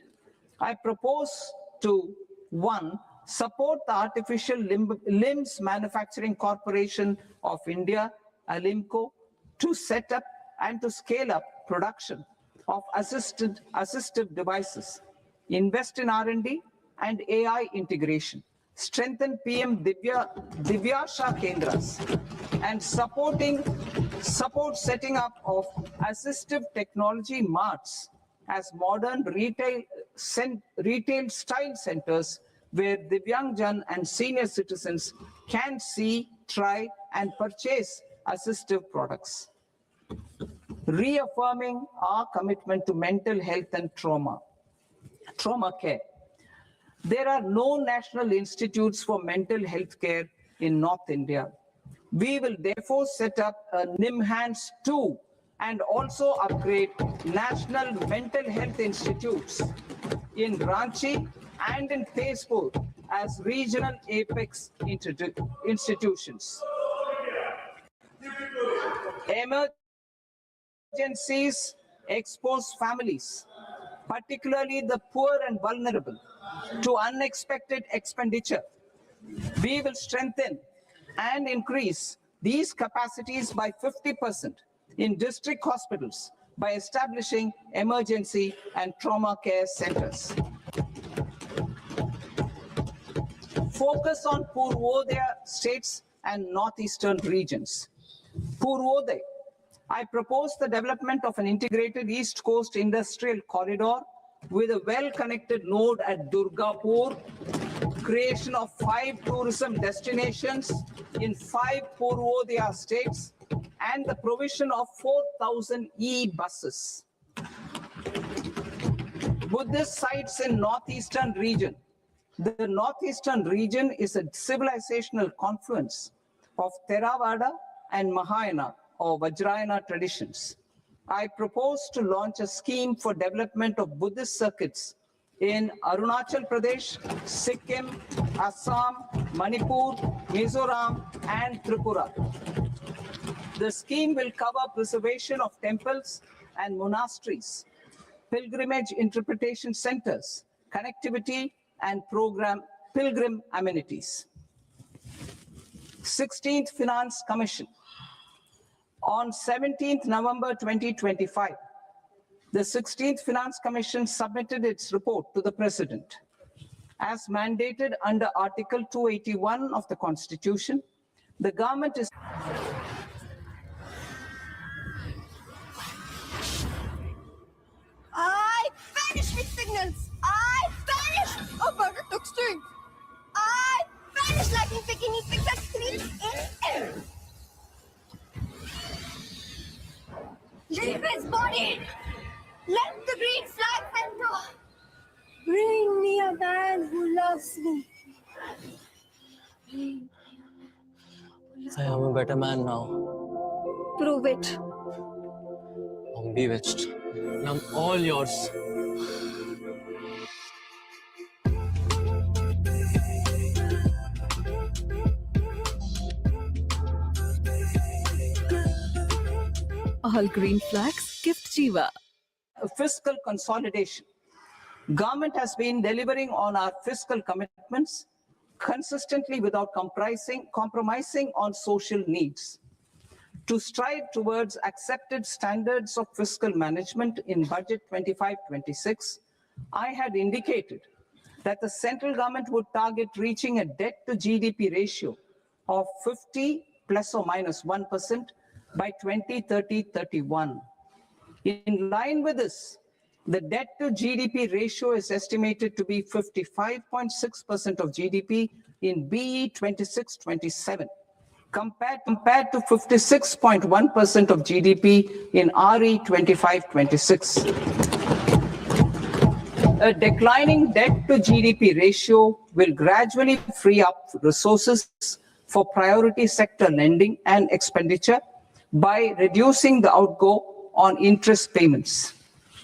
Speaker 5: I propose to 1. Support the Artificial Limbs Manufacturing Corporation of India, Alimco, to set up and to scale up production of assistive devices, invest in R&D and AI integration, strengthen PM Divyasha Kendras, and support setting up of assistive technology marts as modern retail style centers where Divyangjan and senior citizens can see, try, and purchase assistive products. Reaffirming our commitment to mental health and trauma care. There are no national institutes for mental health care in North India. We will therefore set up a NIMHANS 2 and also upgrade national mental health institutes in Ranchi and in Tezpur as regional apex institutions. Emergencies expose families, particularly the poor and vulnerable, to unexpected expenditure. We will strengthen and increase these capacities by 50% in district hospitals by establishing emergency and trauma care centers. Focus on Purvodaya states and northeastern regions. Purvodaya. I propose the development of an integrated East Coast industrial corridor with a well-connected node at Durgapur, creation of 5 tourism destinations in 5 Purvodaya states, and the provision of 4,000 e-buses. Buddhist sites in northeastern region. The northeastern region is a civilizational confluence of Theravada and Mahayana or Vajrayana traditions. I propose to launch a scheme for development of Buddhist circuits in Arunachal Pradesh, Sikkim, Assam, Manipur, Mizoram, and Tripura. The scheme will cover preservation of temples and monasteries, pilgrimage interpretation centers, connectivity, and pilgrim amenities. 16th Finance Commission. On 17th November 2025, the 16th Finance Commission submitted its report to the President. As mandated under Article 281 of the Constitution, the government is...
Speaker 8: I vanish with signals. I vanish. Oh, burger took string. I vanish like in Pekini picture screen in air. Leave his body. Let the green flag enter. Bring me a man who loves me.
Speaker 11: I am a better man now.
Speaker 8: Prove it.
Speaker 11: I'm bewitched. And I'm all yours.
Speaker 12: All green flags gift Jiva.
Speaker 5: Fiscal consolidation. Government has been delivering on our fiscal commitments consistently without compromising on social needs. To strive towards accepted standards of fiscal management in Budget 25-26, I had indicated that the central government would target reaching a debt to GDP ratio of 50 plus or minus 1% by 2030-31. In line with this, The debt to GDP ratio is estimated to be 55.6% of GDP in BE 26-27, compared to 56.1% of GDP in RE 25-26. A declining debt to GDP ratio will gradually free up resources for priority sector lending and expenditure by reducing the outgo on interest payments.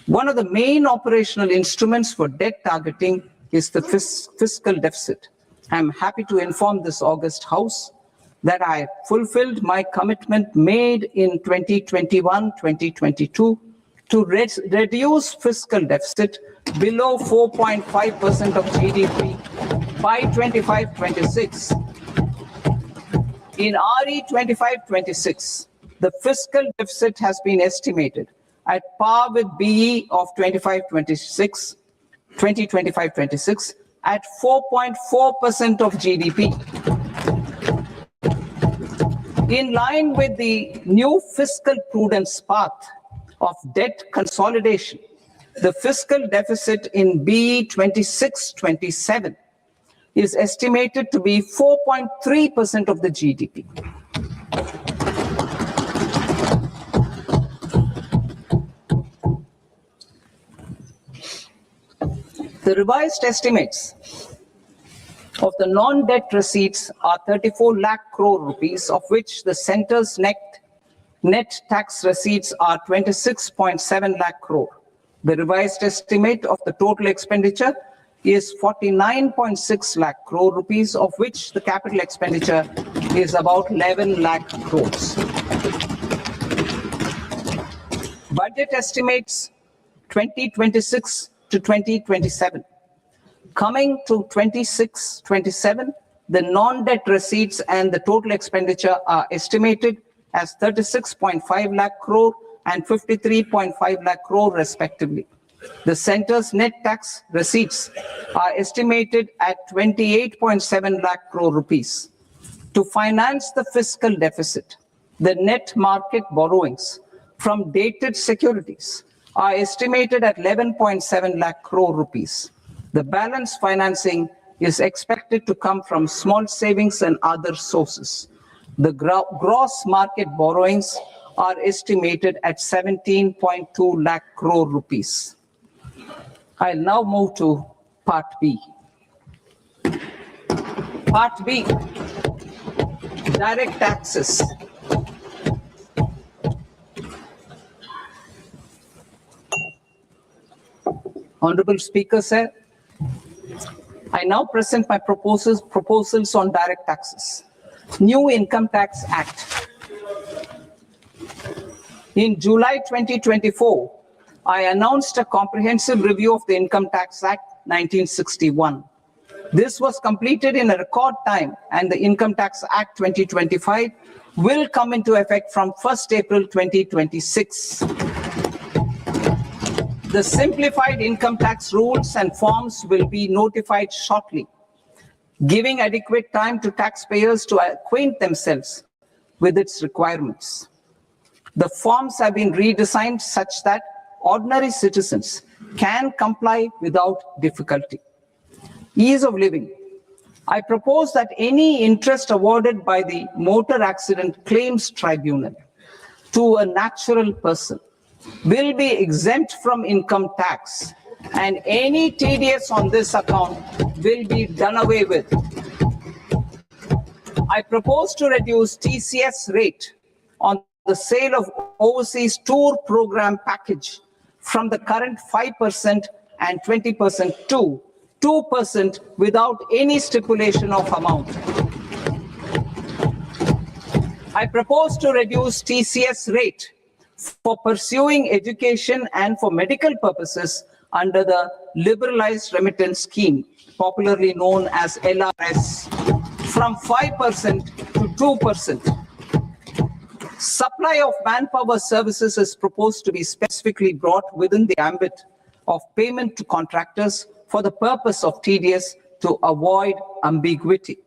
Speaker 5: One of the main operational instruments for debt targeting is the fiscal deficit. I'm happy to inform this august House that I fulfilled my commitment made in 2021-2022 to reduce fiscal deficit below 4.5% of GDP by 25-26. In RE 25-26, the fiscal deficit has been estimated at par with BE of 2025-26 at 4.4% of GDP. In line with the new fiscal prudence path of debt consolidation, the fiscal deficit in BE 26-27 is estimated to be 4.3% of the GDP. The revised estimates of the non-debt receipts are 34 lakh crore rupees, of which the centre's net tax receipts are 26.7 lakh crore. The revised estimate of the total expenditure is 49.6 lakh crore rupees, of which the capital expenditure is about 11 lakh crores. Budget estimates 2026 to 2027. Coming to 26-27, the non-debt receipts and the total expenditure are estimated as 36.5 lakh crore and 53.5 lakh crore respectively. The centre's net tax receipts are estimated at 28.7 lakh crore rupees. To finance the fiscal deficit, the net market borrowings from dated securities are estimated at 11.7 lakh crore rupees. The balance financing is expected to come from small savings and other sources. The gross market borrowings are estimated at 17.2 lakh crore rupees. I'll now move to Part B. Part B, direct taxes. Honorable Speaker, sir, I now present my proposals on direct taxes. New Income Tax Act. In July 2024, I announced a comprehensive review of the Income Tax Act 1961. This was completed in a record time, and the Income Tax Act 2025 will come into effect from 1st April 2026. The simplified income tax rules and forms will be notified shortly, giving adequate time to taxpayers to acquaint themselves with its requirements. The forms have been redesigned such that ordinary citizens can comply without difficulty. Ease of living. I propose that any interest awarded by the Motor Accident Claims Tribunal to a natural person will be exempt from income tax, and any TDS on this account will be done away with. I propose to reduce TCS rate on the sale of overseas tour program package from the current 5% and 20% to 2% without any stipulation of amount. I propose to reduce TCS rate for pursuing education and for medical purposes under the Liberalized Remittance Scheme, popularly known as LRS, from 5% to 2%. Supply of manpower services is proposed to be specifically brought within the ambit of payment to contractors for the purpose of TDS to avoid ambiguity.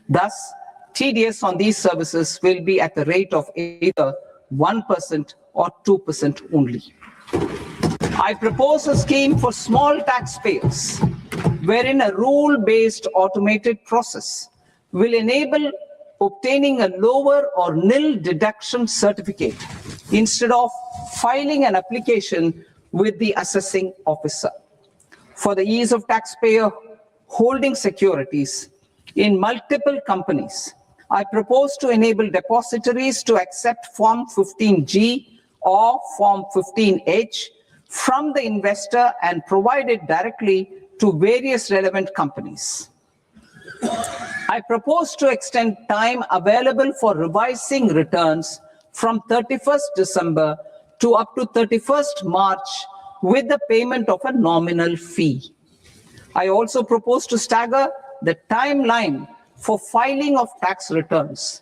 Speaker 5: Thus, TDS on these services will be at the rate of either 1% or 2% only. I propose a scheme for small taxpayers, wherein a rule-based automated process will enable obtaining a lower or nil deduction certificate instead of filing an application with the assessing officer. For the ease of taxpayer holding securities in multiple companies, I propose to enable depositories to accept Form 15G or Form 15H from the investor and provide it directly to various relevant companies. I propose to extend time available for revising returns from 31st December to up to 31st March with the payment of a nominal fee. I also propose to stagger the timeline for filing of tax returns.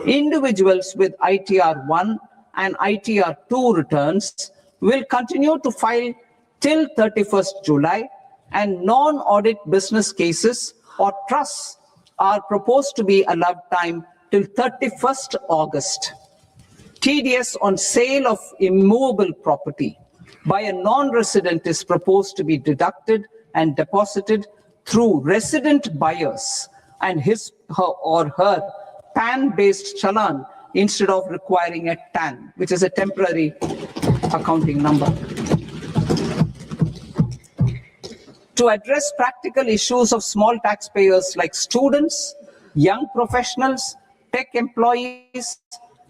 Speaker 5: Individuals with ITR 1 and ITR 2 returns will continue to file till 31st July, and non-audit business cases or trusts are proposed to be allowed time till 31st August. TDS on sale of immovable property by a non-resident is proposed to be deducted and deposited through resident buyers and his or her PAN-based challan instead of requiring a TAN, which is a temporary accounting number. To address practical issues of small taxpayers like students, young professionals, tech employees,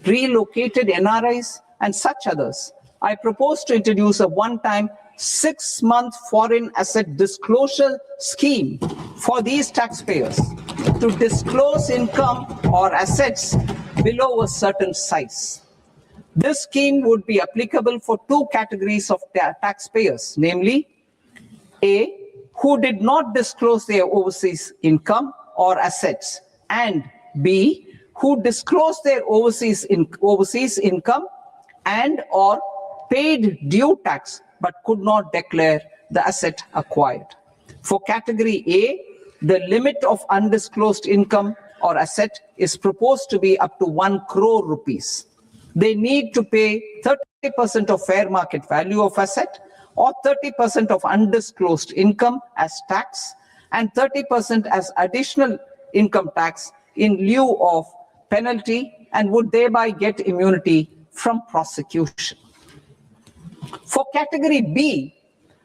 Speaker 5: relocated NRIs, and such others, I propose to introduce a one-time 6-month foreign asset disclosure scheme for these taxpayers to disclose income or assets below a certain size. This scheme would be applicable for two categories of taxpayers, namely A, who did not disclose their overseas income or assets, and B, who disclosed their overseas income and or paid due tax but could not declare the asset acquired. For category A, the limit of undisclosed income or asset is proposed to be up to 1 crore rupees. They need to pay 30% of fair market value of asset or 30% of undisclosed income as tax and 30% as additional income tax in lieu of penalty, and would thereby get immunity from prosecution. For category B,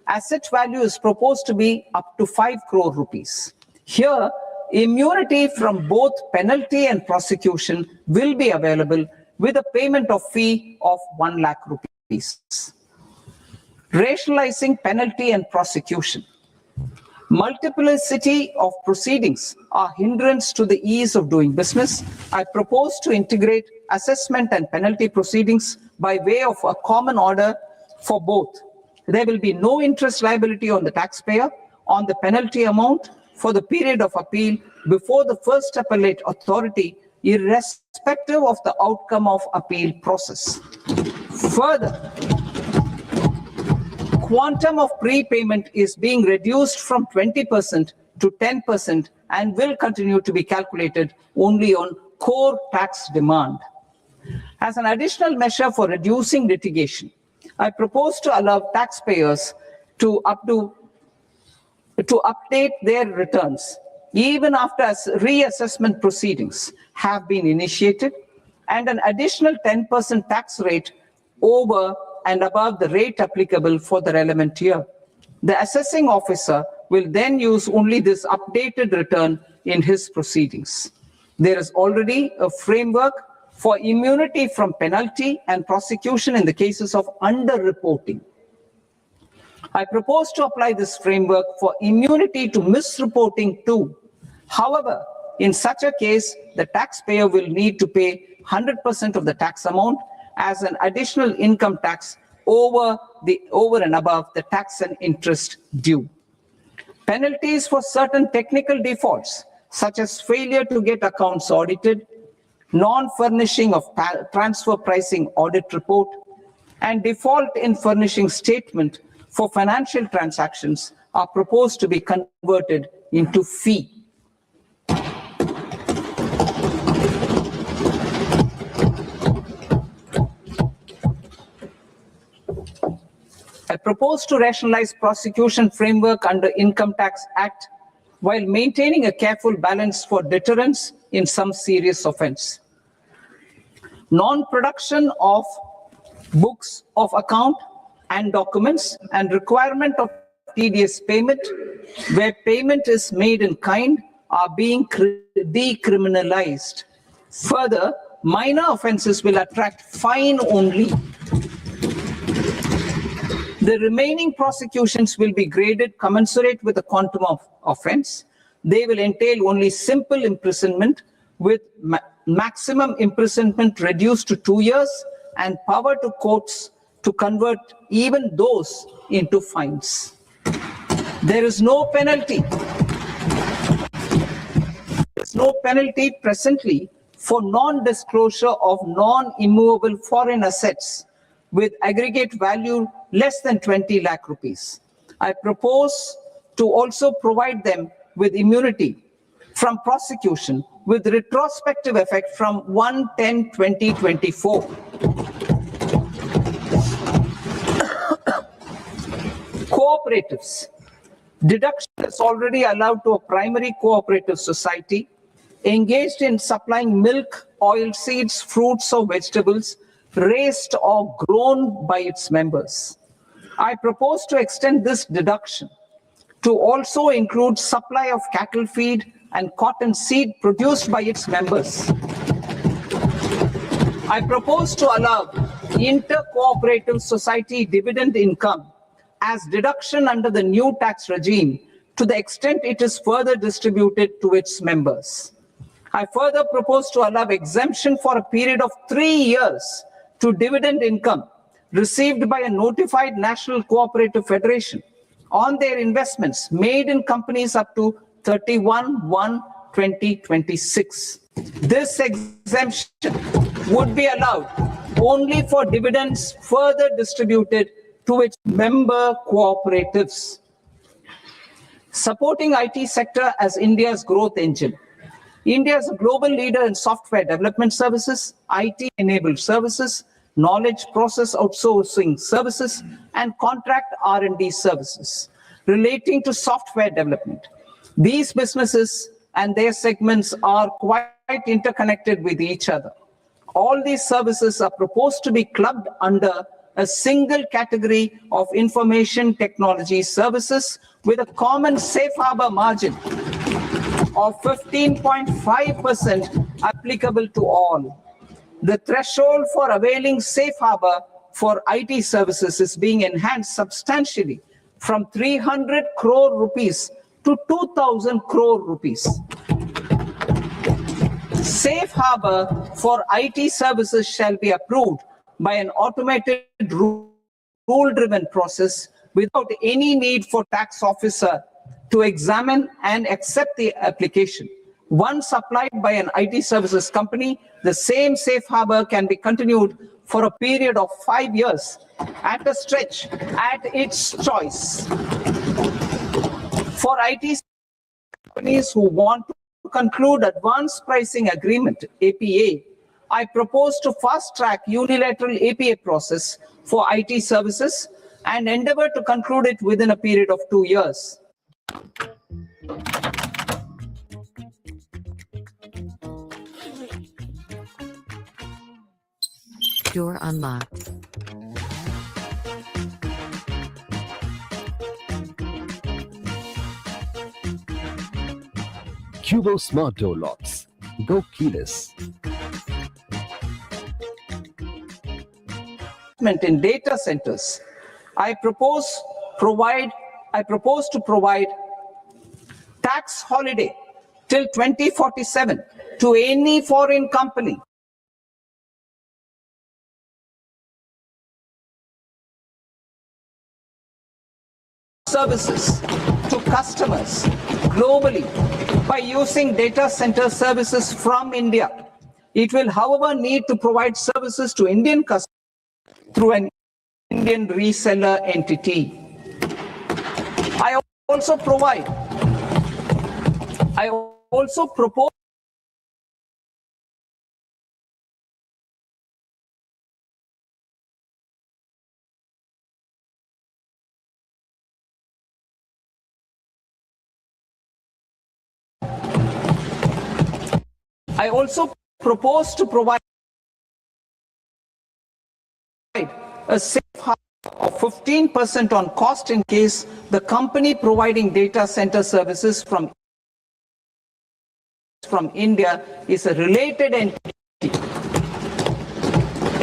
Speaker 5: asset value is proposed to be up to 5 crore rupees. Here, immunity from both penalty and prosecution will be available with a payment of fee of 1 lakh rupees. Rationalizing penalty and prosecution. Multiplicity of proceedings are hindrance to the ease of doing business. I propose to integrate assessment and penalty proceedings by way of a common order for both. There will be no interest liability on the taxpayer on the penalty amount for the period of appeal before the first appellate authority, irrespective of the outcome of appeal process. Further, quantum of prepayment is being reduced from 20% to 10% and will continue to be calculated only on core tax demand. As an additional measure for reducing litigation, I propose to allow taxpayers to update their returns even after reassessment proceedings have been initiated, and an additional 10% tax rate over and above the rate applicable for the relevant year. The assessing officer will then use only this updated return in his proceedings. There is already a framework for immunity from penalty and prosecution in the cases of underreporting. I propose to apply this framework for immunity to misreporting too. However, in such a case, the taxpayer will need to pay 100% of the tax amount as an additional income tax over and above the tax and interest due. Penalties for certain technical defaults, such as failure to get accounts audited, non-furnishing of transfer pricing audit report, and default in furnishing statement for financial transactions, are proposed to be converted into fee. I propose to rationalize prosecution framework under Income Tax Act while maintaining a careful balance for deterrence in some serious offense. Non-production of books of account and documents and requirement of TDS payment where payment is made in kind are being decriminalized. Further, minor offenses will attract fine only. The remaining prosecutions will be graded commensurate with the quantum of offense. They will entail only simple imprisonment with maximum imprisonment reduced to 2 years and power to courts to convert even those into fines. There is no penalty. There is no penalty presently for non-disclosure of non-immovable foreign assets with aggregate value less than 20 lakh rupees. I propose to also provide them with immunity from prosecution with retrospective effect from 1/10/2024. Cooperatives. Deduction is already allowed to a primary cooperative society engaged in supplying milk, oilseeds, fruits or vegetables raised or grown by its members. I propose to extend this deduction to also include supply of cattle feed and cotton seed produced by its members. I propose to allow inter-cooperative society dividend income as deduction under the new tax regime to the extent it is further distributed to its members. I further propose to allow exemption for a period of 3 years to dividend income received by a notified national cooperative federation on their investments made in companies up to 31/1/2026. This exemption would be allowed only for dividends further distributed to its member cooperatives. Supporting IT sector as India's growth engine. India is a global leader in software development services, IT-enabled services, knowledge process outsourcing services, and contract R&D services relating to software development. These businesses and their segments are quite interconnected with each other. All these services are proposed to be clubbed under a single category of information technology services with a common safe harbor margin of 15.5% applicable to all. The threshold for availing safe harbor for IT services is being enhanced substantially from 300 crore rupees to 2,000 crore rupees. Safe harbor for IT services shall be approved by an automated rule-driven process without any need for tax officer to examine and accept the application. Once applied by an IT services company, the same safe harbor can be continued for a period of 5 years at a stretch at its choice. For IT companies who want to conclude advanced pricing agreement, APA, I propose to fast-track unilateral APA process for IT services and endeavor to conclude it within a period of 2 years.
Speaker 12: Door unlocked.
Speaker 13: Cubo Smart Door Locks. Go keyless.
Speaker 5: In data centers, I propose to provide tax holiday till 2047 to any foreign company services to customers globally by using data center services from India. It will, however, need to provide services to Indian customers through an Indian reseller entity. I also propose I also propose to provide a safe harbor of 15% on cost in case the company providing data center services from India is a related entity.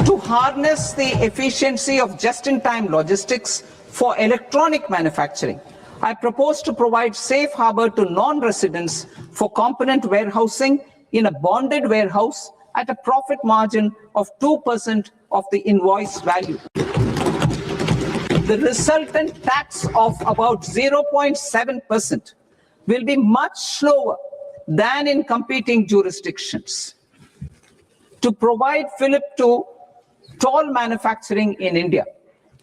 Speaker 5: To harness the efficiency of just-in-time logistics for electronic manufacturing, I propose to provide safe harbor to non-residents for component warehousing in a bonded warehouse at a profit margin of 2% of the invoice value. The resultant tax of about 0.7% will be much lower than in competing jurisdictions. To provide fillip to toll manufacturing in India,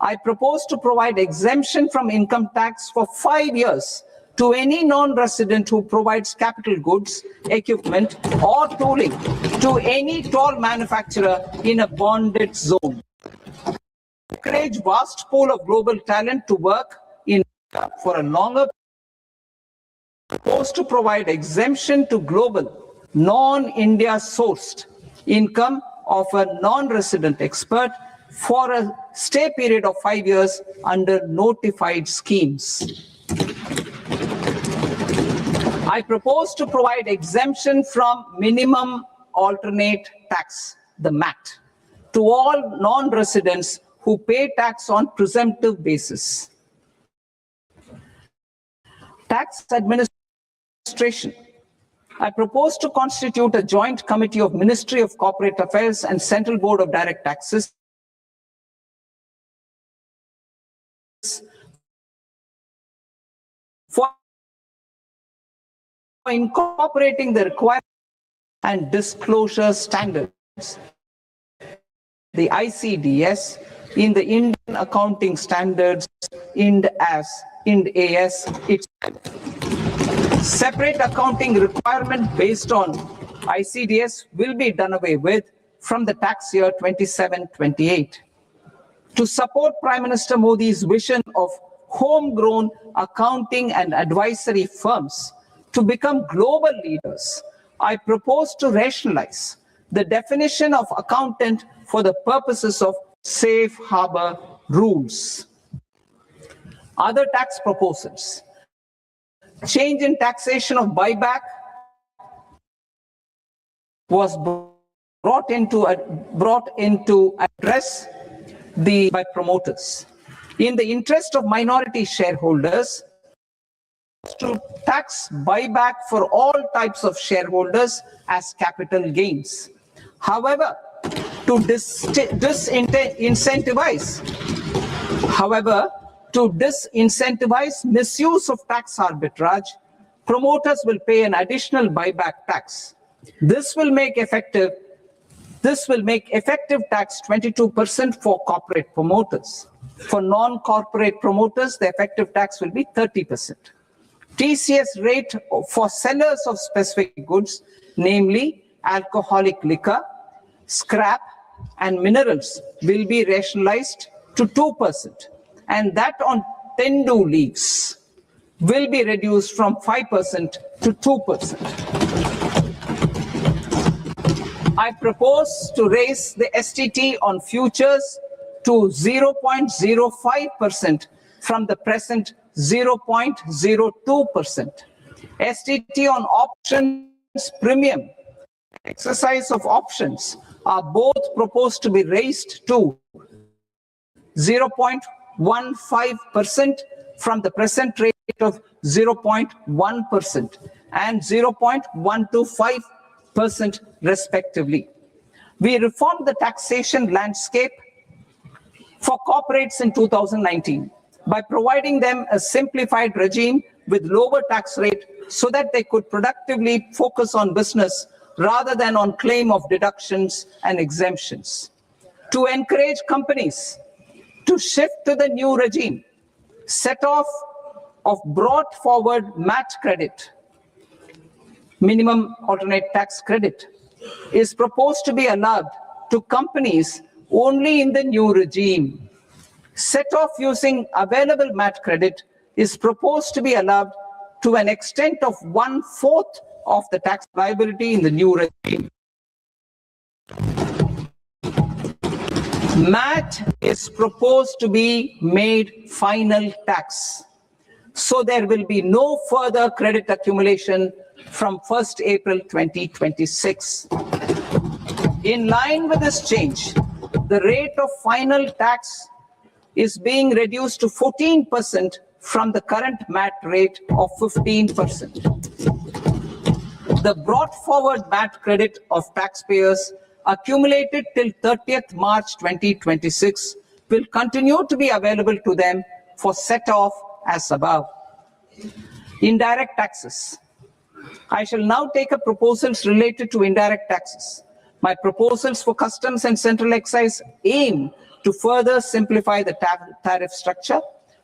Speaker 5: I propose to provide exemption from income tax for 5 years to any non-resident who provides capital goods, equipment, or tooling to any toll manufacturer in a bonded zone. Encourage vast pool of global talent to work in India for a longer. Propose to provide exemption to global non-India sourced income of a non-resident expert for a stay period of 5 years under notified schemes. I propose to provide exemption from minimum alternate tax, the MAT, to all non-residents who pay tax on presumptive basis. Tax administration. I propose to constitute a joint committee of Ministry of Corporate Affairs and Central Board of Direct Taxes for incorporating the requirements and disclosure standards, the ICDS, in the Indian Accounting Standards, Ind AS itself. Separate accounting requirement based on ICDS will be done away with from the tax year 27-28. To support Prime Minister Modi's vision of homegrown accounting and advisory firms to become global leaders, I propose to rationalize the definition of accountant for the purposes of safe harbor rules. Other tax proposals. Change in taxation of buyback was brought into address by promoters. In the interest of minority shareholders, to tax buyback for all types of shareholders as capital gains. However, to disincentivize misuse of tax arbitrage, promoters will pay an additional buyback tax. This will make effective tax 22% for corporate promoters. For non-corporate promoters, the effective tax will be 30%. TCS rate for sellers of specific goods, namely alcoholic liquor, scrap, and minerals, will be rationalized to 2%, and that on tendu leaves will be reduced from 5% to 2%. I propose to raise the STT on futures to 0.05% from the present 0.02%. STT on options premium, exercise of options, are both proposed to be raised to 0.15% from the present rate of 0.1% and 0.125% respectively. We reformed the taxation landscape for corporates in 2019 by providing them a simplified regime with lower tax rate so that they could productively focus on business rather than on claim of deductions and exemptions. To encourage companies to shift to the new regime, set off of brought forward MAT credit, minimum alternate tax credit, is proposed to be allowed to companies only in the new regime. Set off using available MAT credit is proposed to be allowed to an extent of 1/4 of the tax liability in the new regime. MAT is proposed to be made final tax, so there will be no further credit accumulation from 1st April 2026. In line with this change, the rate of final tax is being reduced to 14% from the current MAT rate of 15%. The brought forward MAT credit of taxpayers accumulated till 30th March 2026 will continue to be available to them for set-off as above. Indirect taxes. I shall now take up proposals related to indirect taxes. My proposals for customs and central excise aim to further simplify the tariff structure,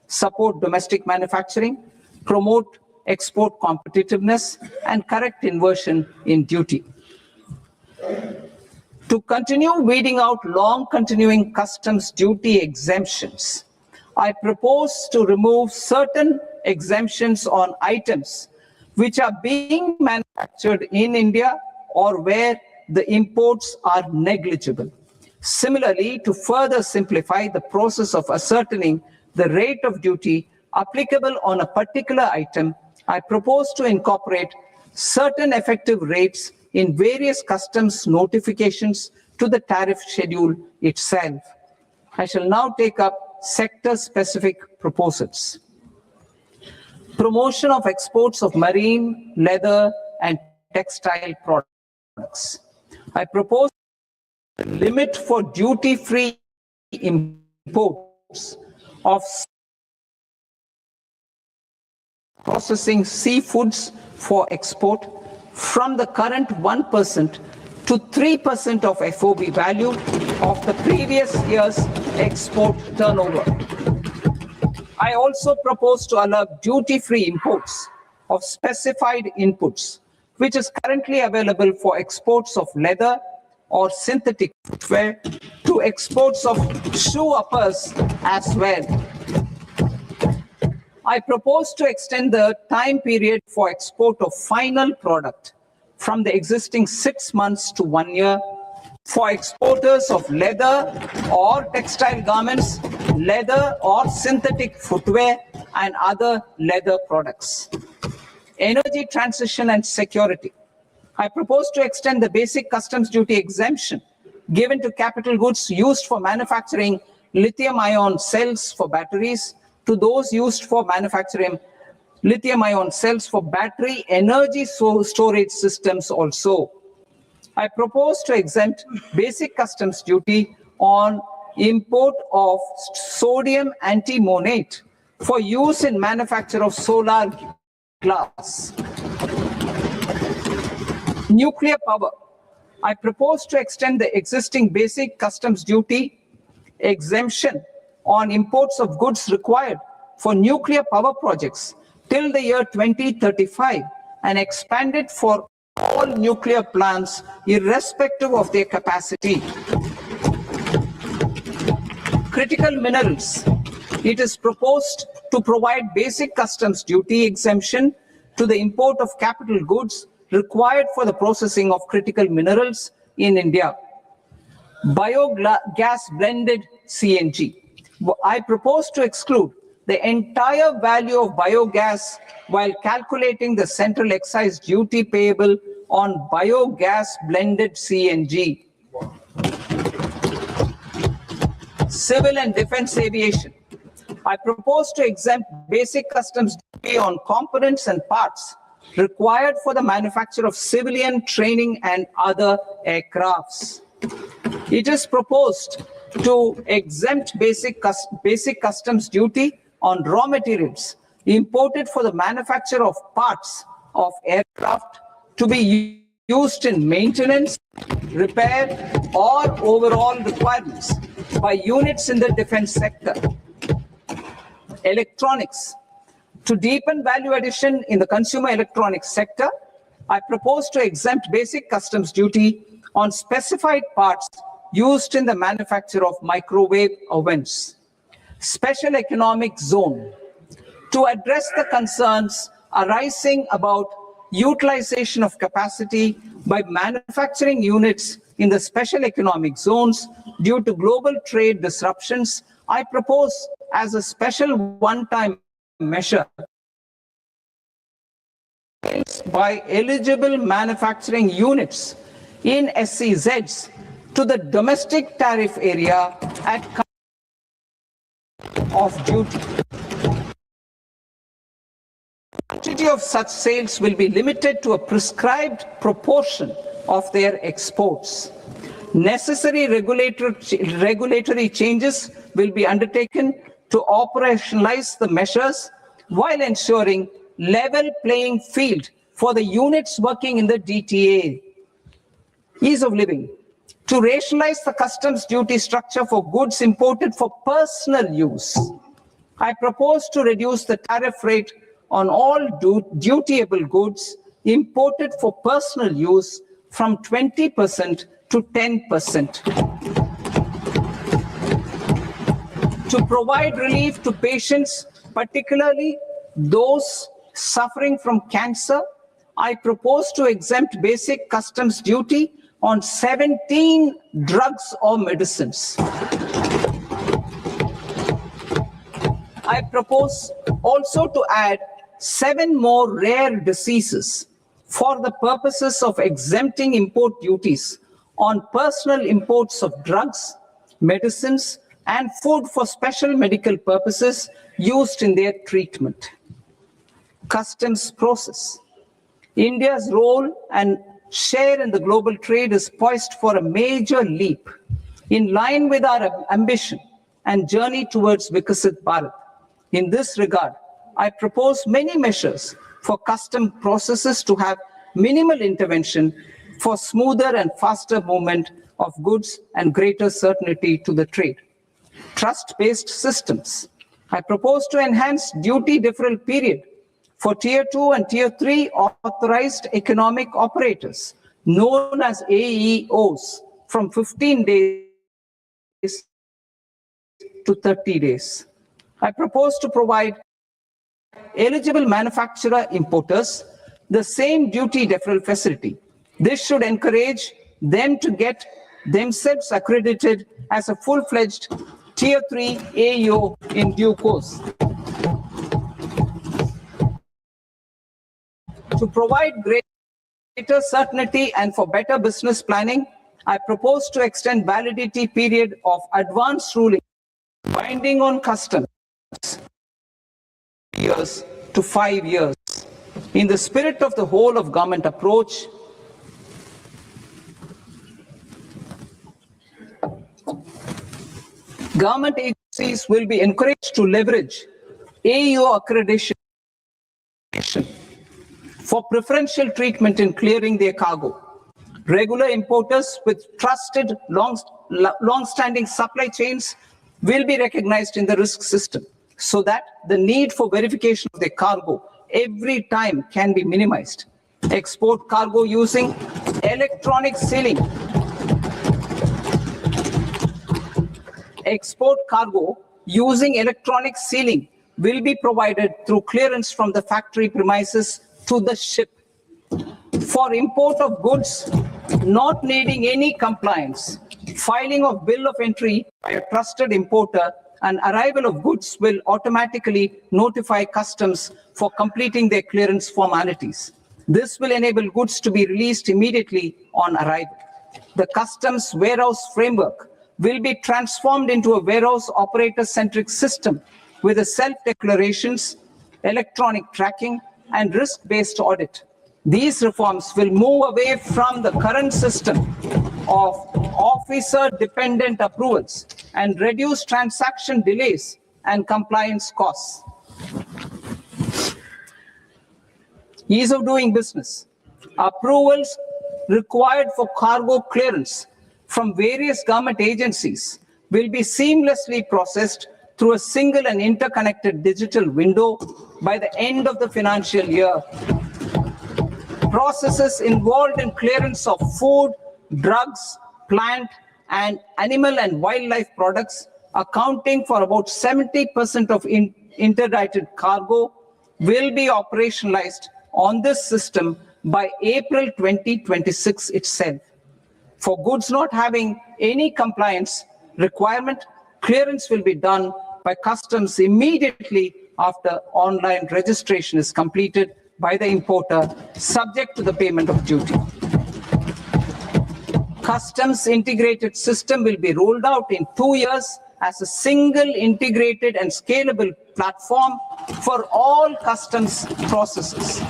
Speaker 5: support domestic manufacturing, promote export competitiveness, and correct inversion in duty. To continue weeding out long continuing customs duty exemptions, I propose to remove certain exemptions on items which are being manufactured in India or where the imports are negligible. Similarly, to further simplify the process of ascertaining the rate of duty applicable on a particular item, I propose to incorporate certain effective rates in various customs notifications to the tariff schedule itself. I shall now take up sector-specific proposals. Promotion of exports of marine, leather, and textile products. I propose a limit for duty-free imports of processing seafoods for export from the current 1% to 3% of FOB value of the previous year's export turnover. I also propose to allow duty-free imports of specified inputs, which is currently available for exports of leather or synthetic footwear, to exports of shoe uppers as well. I propose to extend the time period for export of final product from the existing 6 months to 1 year for exporters of leather or textile garments, leather or synthetic footwear, and other leather products. Energy transition and security. I propose to extend the basic customs duty exemption given to capital goods used for manufacturing lithium-ion cells for batteries to those used for manufacturing lithium-ion cells for battery energy storage systems also. I propose to exempt basic customs duty on import of sodium antimonate for use in manufacture of solar glass. Nuclear power. I propose to extend the existing basic customs duty exemption on imports of goods required for nuclear power projects till the year 2035 and expand it for all nuclear plants irrespective of their capacity. Critical minerals. It is proposed to provide basic customs duty exemption to the import of capital goods required for the processing of critical minerals in India. Biogas blended CNG. I propose to exclude the entire value of biogas while calculating the central excise duty payable on biogas blended CNG. Civil and defense aviation. I propose to exempt basic customs duty on components and parts required for the manufacture of civilian training and other aircrafts. It is proposed to exempt basic customs duty on raw materials imported for the manufacture of parts of aircraft to be used in maintenance, repair, or overall requirements by units in the defense sector. Electronics. To deepen value addition in the consumer electronics sector, I propose to exempt basic customs duty on specified parts used in the manufacture of microwave ovens. Special economic zone. To address the concerns arising about utilization of capacity by manufacturing units in the special economic zones due to global trade disruptions, I propose as a special one-time measure by eligible manufacturing units in SEZs to the domestic tariff area at of duty. Quantity of such sales will be limited to a prescribed proportion of their exports. Necessary regulatory changes will be undertaken to operationalize the measures while ensuring level playing field for the units working in the DTA. Ease of living. To rationalize the customs duty structure for goods imported for personal use, I propose to reduce the tariff rate on all dutiable goods imported for personal use from 20% to 10%. To provide relief to patients, particularly those suffering from cancer, I propose to exempt basic customs duty on 17 drugs or medicines. I propose also to add 7 more rare diseases for the purposes of exempting import duties on personal imports of drugs, medicines, and food for special medical purposes used in their treatment. Customs process. India's role and share in the global trade is poised for a major leap in line with our ambition and journey towards Viksit Bharat. In this regard, I propose many measures for custom processes to have minimal intervention for smoother and faster movement of goods and greater certainty to the trade. Trust-based systems. I propose to enhance duty deferral period for Tier 2 and Tier 3 authorized economic operators, known as AEOs, from 15 days to 30 days. I propose to provide eligible manufacturer importers the same duty deferral facility. This should encourage them to get themselves accredited as a full-fledged Tier 3 AEO in due course. To provide greater certainty and for better business planning, I propose to extend validity period of advance ruling binding on customs years to 5 years. In the spirit of the whole of government approach, government agencies will be encouraged to leverage AEO accreditation for preferential treatment in clearing their cargo. Regular importers with trusted long-standing supply chains will be recognized in the risk system so that the need for verification of their cargo every time can be minimized. Export cargo using electronic sealing. Export cargo using electronic sealing will be provided through clearance from the factory premises to the ship. For import of goods not needing any compliance, filing of bill of entry by a trusted importer and arrival of goods will automatically notify customs for completing their clearance formalities. This will enable goods to be released immediately on arrival. The customs warehouse framework will be transformed into a warehouse operator-centric system with a self-declarations, electronic tracking, and risk-based audit. These reforms will move away from the current system of officer-dependent approvals and reduce transaction delays and compliance costs. Ease of doing business. Approvals required for cargo clearance from various government agencies will be seamlessly processed through a single and interconnected digital window by the end of the financial year. Processes involved in clearance of food, drugs, plant, and animal and wildlife products, accounting for about 70% of interdicted cargo, will be operationalized on this system by April 2026 itself. For goods not having any compliance requirement, clearance will be done by customs immediately after online registration is completed by the importer, subject to the payment of duty. Customs integrated system will be rolled out in 2 years as a single integrated and scalable platform for all customs processes.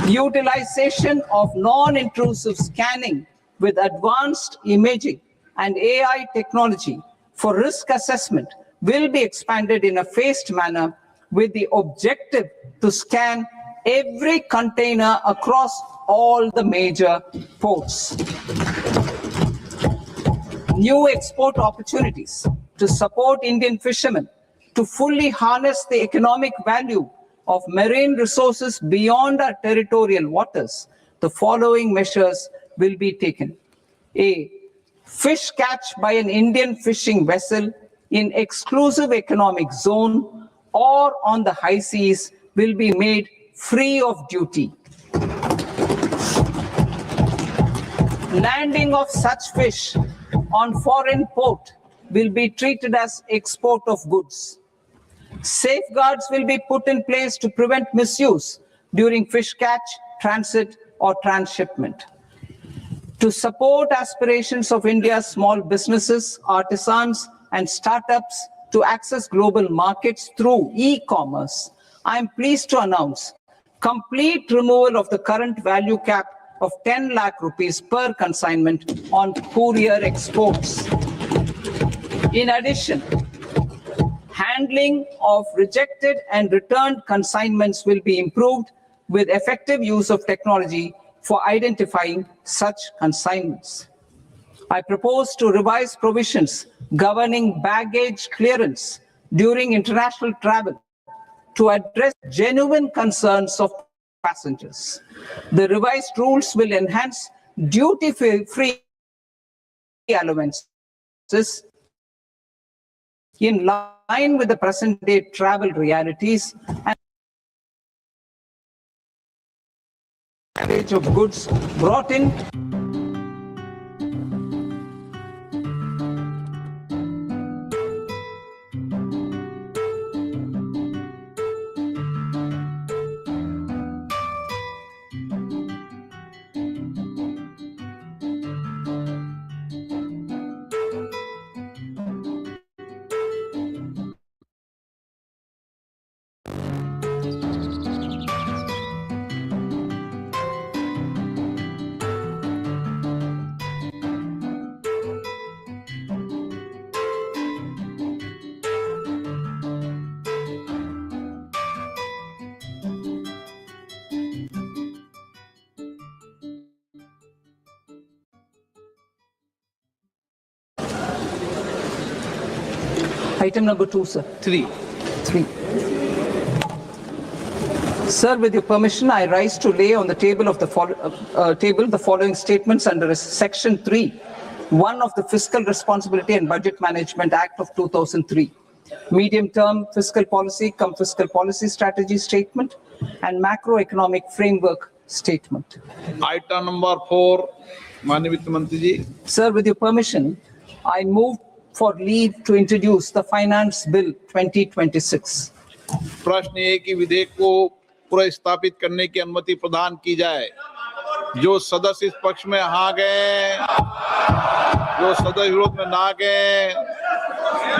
Speaker 5: Utilization of non-intrusive scanning with advanced imaging and AI technology for risk assessment will be expanded in a phased manner with the objective to scan every container across all the major ports. New export opportunities to support Indian fishermen to fully harness the economic value of marine resources beyond our territorial waters. The following measures will be taken. A. Fish catch by an Indian fishing vessel in exclusive economic zone or on the high seas will be made free of duty. Landing of such fish on foreign port will be treated as export of goods. Safeguards will be put in place to prevent misuse during fish catch, transit, or transshipment. To support aspirations of India's small businesses, artisans, and startups to access global markets through e-commerce, I am pleased to announce complete removal of the current value cap of 10 lakh rupees per consignment on courier exports. In addition, handling of rejected and returned consignments will be improved with effective use of technology for identifying such consignments. I propose to revise provisions governing baggage clearance during international travel to address genuine concerns of passengers. The revised rules will enhance duty-free allowances in line with the present-day travel realities and of goods brought in. Item number 2, sir. 3. Sir, with your permission, I rise to lay on the table of the following statements under Section 3, 1 of the Fiscal Responsibility and Budget Management Act of 2003. Medium-term fiscal policy, fiscal policy strategy statement, and macroeconomic framework statement.
Speaker 4: Item number 4, माननीय वित्त मंत्री जी.
Speaker 5: Sir, with your permission, I move for leave to introduce the Finance Bill 2026.
Speaker 4: प्रश्न ये कि विधेयक को पुनर्स्थापित करने की अनुमति प्रदान की जाए. जो सदस्य इस पक्ष में हाँ गए, जो सदस्य विरोध में ना गए,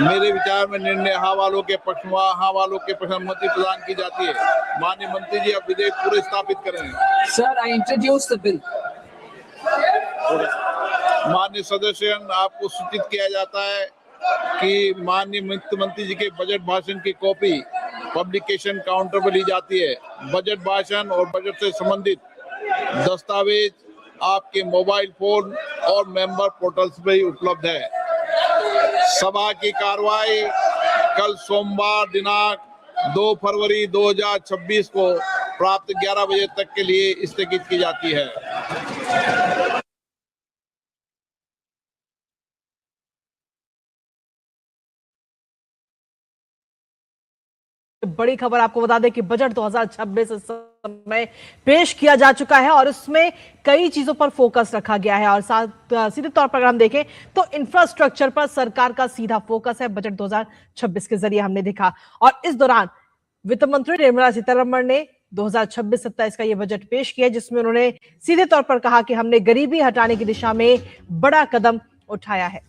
Speaker 4: मेरे विचार में निर्णय हाँ वालों के पक्ष में, हाँ वालों के पक्ष में अनुमति प्रदान की जाती है. माननीय मंत्री जी, अब विधेयक पुनर्स्थापित करें.
Speaker 5: Sir, I introduce the bill.
Speaker 4: माननीय सदस्यगण, आपको सूचित किया जाता है कि माननीय वित्त मंत्री जी के बजट भाषण की कॉपी पब्लिकेशन काउंटर पर ली जाती है. बजट भाषण और बजट से संबंधित दस्तावेज आपके मोबाइल फोन और मेंबर पोर्टल्स पर ही उपलब्ध है. सभा की कार्रवाई कल सोमवार दिनांक 2 फरवरी 2026 को प्राप्त 11 बजे तक के लिए स्थगित की जाती है.
Speaker 14: बड़ी खबर आपको बता दें कि बजट 2026 इस समय पेश किया जा चुका है और इसमें कई चीजों पर फोकस रखा गया है और सीधे तौर पर अगर हम देखें तो इंफ्रास्ट्रक्चर पर सरकार का सीधा फोकस है बजट 2026 के जरिए हमने देखा। और इस दौरान वित्त मंत्री निर्मला सीतारमण ने 2026-27 का यह बजट पेश किया जिसमें उन्होंने सीधे तौर पर कहा कि हमने गरीबी हटाने की दिशा में बड़ा कदम उठाया है।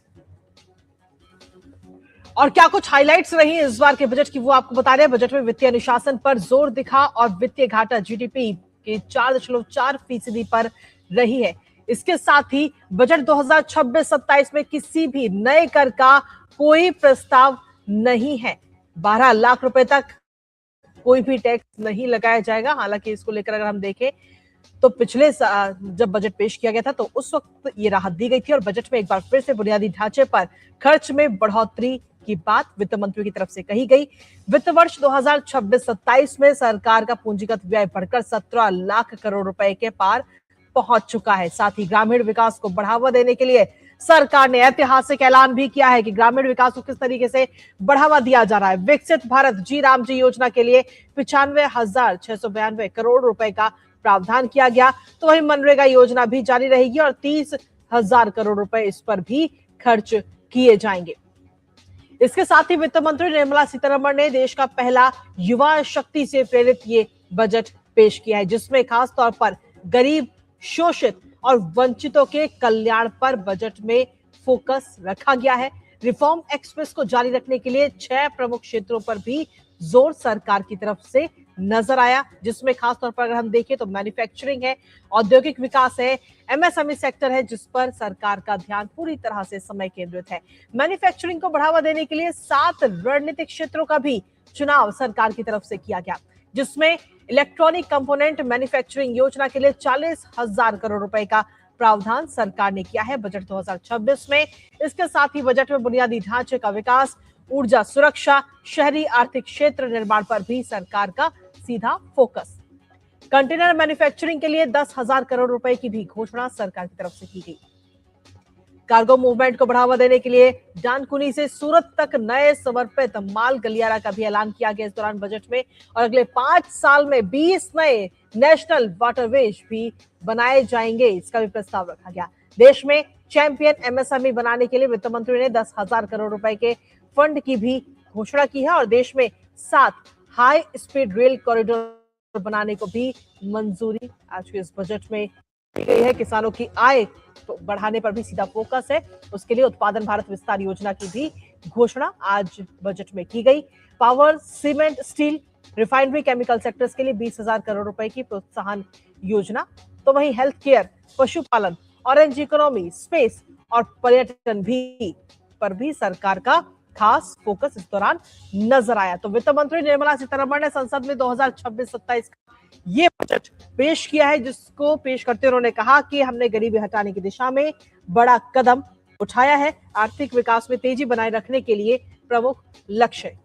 Speaker 14: और क्या कुछ हाइलाइट्स रही इस बार के बजट की वो आपको बता रहे हैं। बजट में वित्तीय अनुशासन पर जोर दिखा और वित्तीय घाटा जीडीपी के 4.4% पर रही है। इसके साथ ही बजट 2026-27 में किसी भी नए कर का कोई प्रस्ताव नहीं है। 12 लाख रुपए तक कोई भी टैक्स नहीं लगाया जाएगा। हालांकि इसको लेकर अगर हम देखें तो पिछले जब बजट पेश किया गया था तो उस वक्त ये राहत दी गई थी और बजट में एक बार फिर से बुनियादी ढांचे पर खर्च में बढ़ोतरी की बात वित्त मंत्री की तरफ से कही गई। वित्त वर्ष 2026-27 में सरकार का पूंजीगत व्यय बढ़कर 17 लाख करोड़ रुपए के पार पहुंच चुका है। साथ ही ग्रामीण विकास को बढ़ावा देने के लिए सरकार ने ऐतिहासिक ऐलान भी किया है कि ग्रामीण विकास को किस तरीके से बढ़ावा दिया जा रहा है। विकसित भारत जी राम जी योजना के लिए 95,692 करोड़ रुपए का प्रावधान किया गया। तो वहीं मनरेगा योजना भी जारी रहेगी और 30,000 करोड़ रुपए इस पर भी खर्च किए जाएंगे। इसके साथ ही वित्त मंत्री निर्मला सीतारमण ने देश का पहला युवा शक्ति से प्रेरित ये बजट पेश किया है जिसमें खास तौर पर गरीब, शोषित और वंचितों के कल्याण पर बजट में फोकस रखा गया है। रिफॉर्म एक्सप्रेस को जारी रखने के लिए 6 प्रमुख क्षेत्रों पर भी जोर सरकार की तरफ से नजर आया जिसमें खास तौर पर अगर हम देखें तो मैन्युफैक्चरिंग है, औद्योगिक विकास है, एमएसएमई सेक्टर है जिस पर सरकार का ध्यान पूरी तरह से समय केंद्रित है। मैन्युफैक्चरिंग को बढ़ावा देने के लिए 7 रणनीतिक क्षेत्रों का भी चुनाव सरकार की तरफ से किया गया जिसमें इलेक्ट्रॉनिक कंपोनेंट मैन्युफैक्चरिंग योजना के लिए 40,000 करोड़ रुपए का प्रावधान सरकार ने किया है बजट 2026 में। इसके साथ ही बजट में बुनियादी ढांचे का विकास, ऊर्जा सुरक्षा, शहरी आर्थिक क्षेत्र निर्माण पर भी सरकार का सीधा फोकस। कंटेनर मैन्युफैक्चरिंग के लिए 10,000 करोड़ रुपए की भी घोषणा सरकार की तरफ से की गई। कार्गो मूवमेंट को बढ़ावा देने के लिए डानकुनी से सूरत तक नए समर्पित माल गलियारा का भी ऐलान किया गया इस दौरान बजट में और अगले 5 साल में 20 नए नेशनल वाटरवेज भी बनाए जाएंगे, इसका भी प्रस्ताव रखा गया। देश में चैंपियन एमएसएमई बनाने के लिए वित्त मंत्री ने 10,000 करोड़ रुपए के फंड की भी घोषणा की है और देश में 7 हाई स्पीड रेल कॉरिडोर बनाने को भी मंजूरी आज के इस बजट में दी गई है। किसानों की आय बढ़ाने पर भी सीधा फोकस है, उसके लिए उत्पादन भारत विस्तार योजना की भी घोषणा आज बजट में की गई। Power, cement, steel, refinery, chemical sectors के लिए 20,000 करोड़ रुपए की प्रोत्साहन योजना। तो वहीं हेल्थ केयर, पशुपालन, ऑरेंज इकोनॉमी, स्पेस और पर्यटन पर भी सरकार का खास फोकस इस दौरान नजर आया। तो वित्त मंत्री निर्मला सीतारमण ने संसद में 2026-27 का ये बजट पेश किया है जिसको पेश करते उन्होंने कहा कि हमने गरीबी हटाने की दिशा में बड़ा कदम उठाया है। आर्थिक विकास में तेजी बनाए रखने के लिए प्रमुख लक्ष्य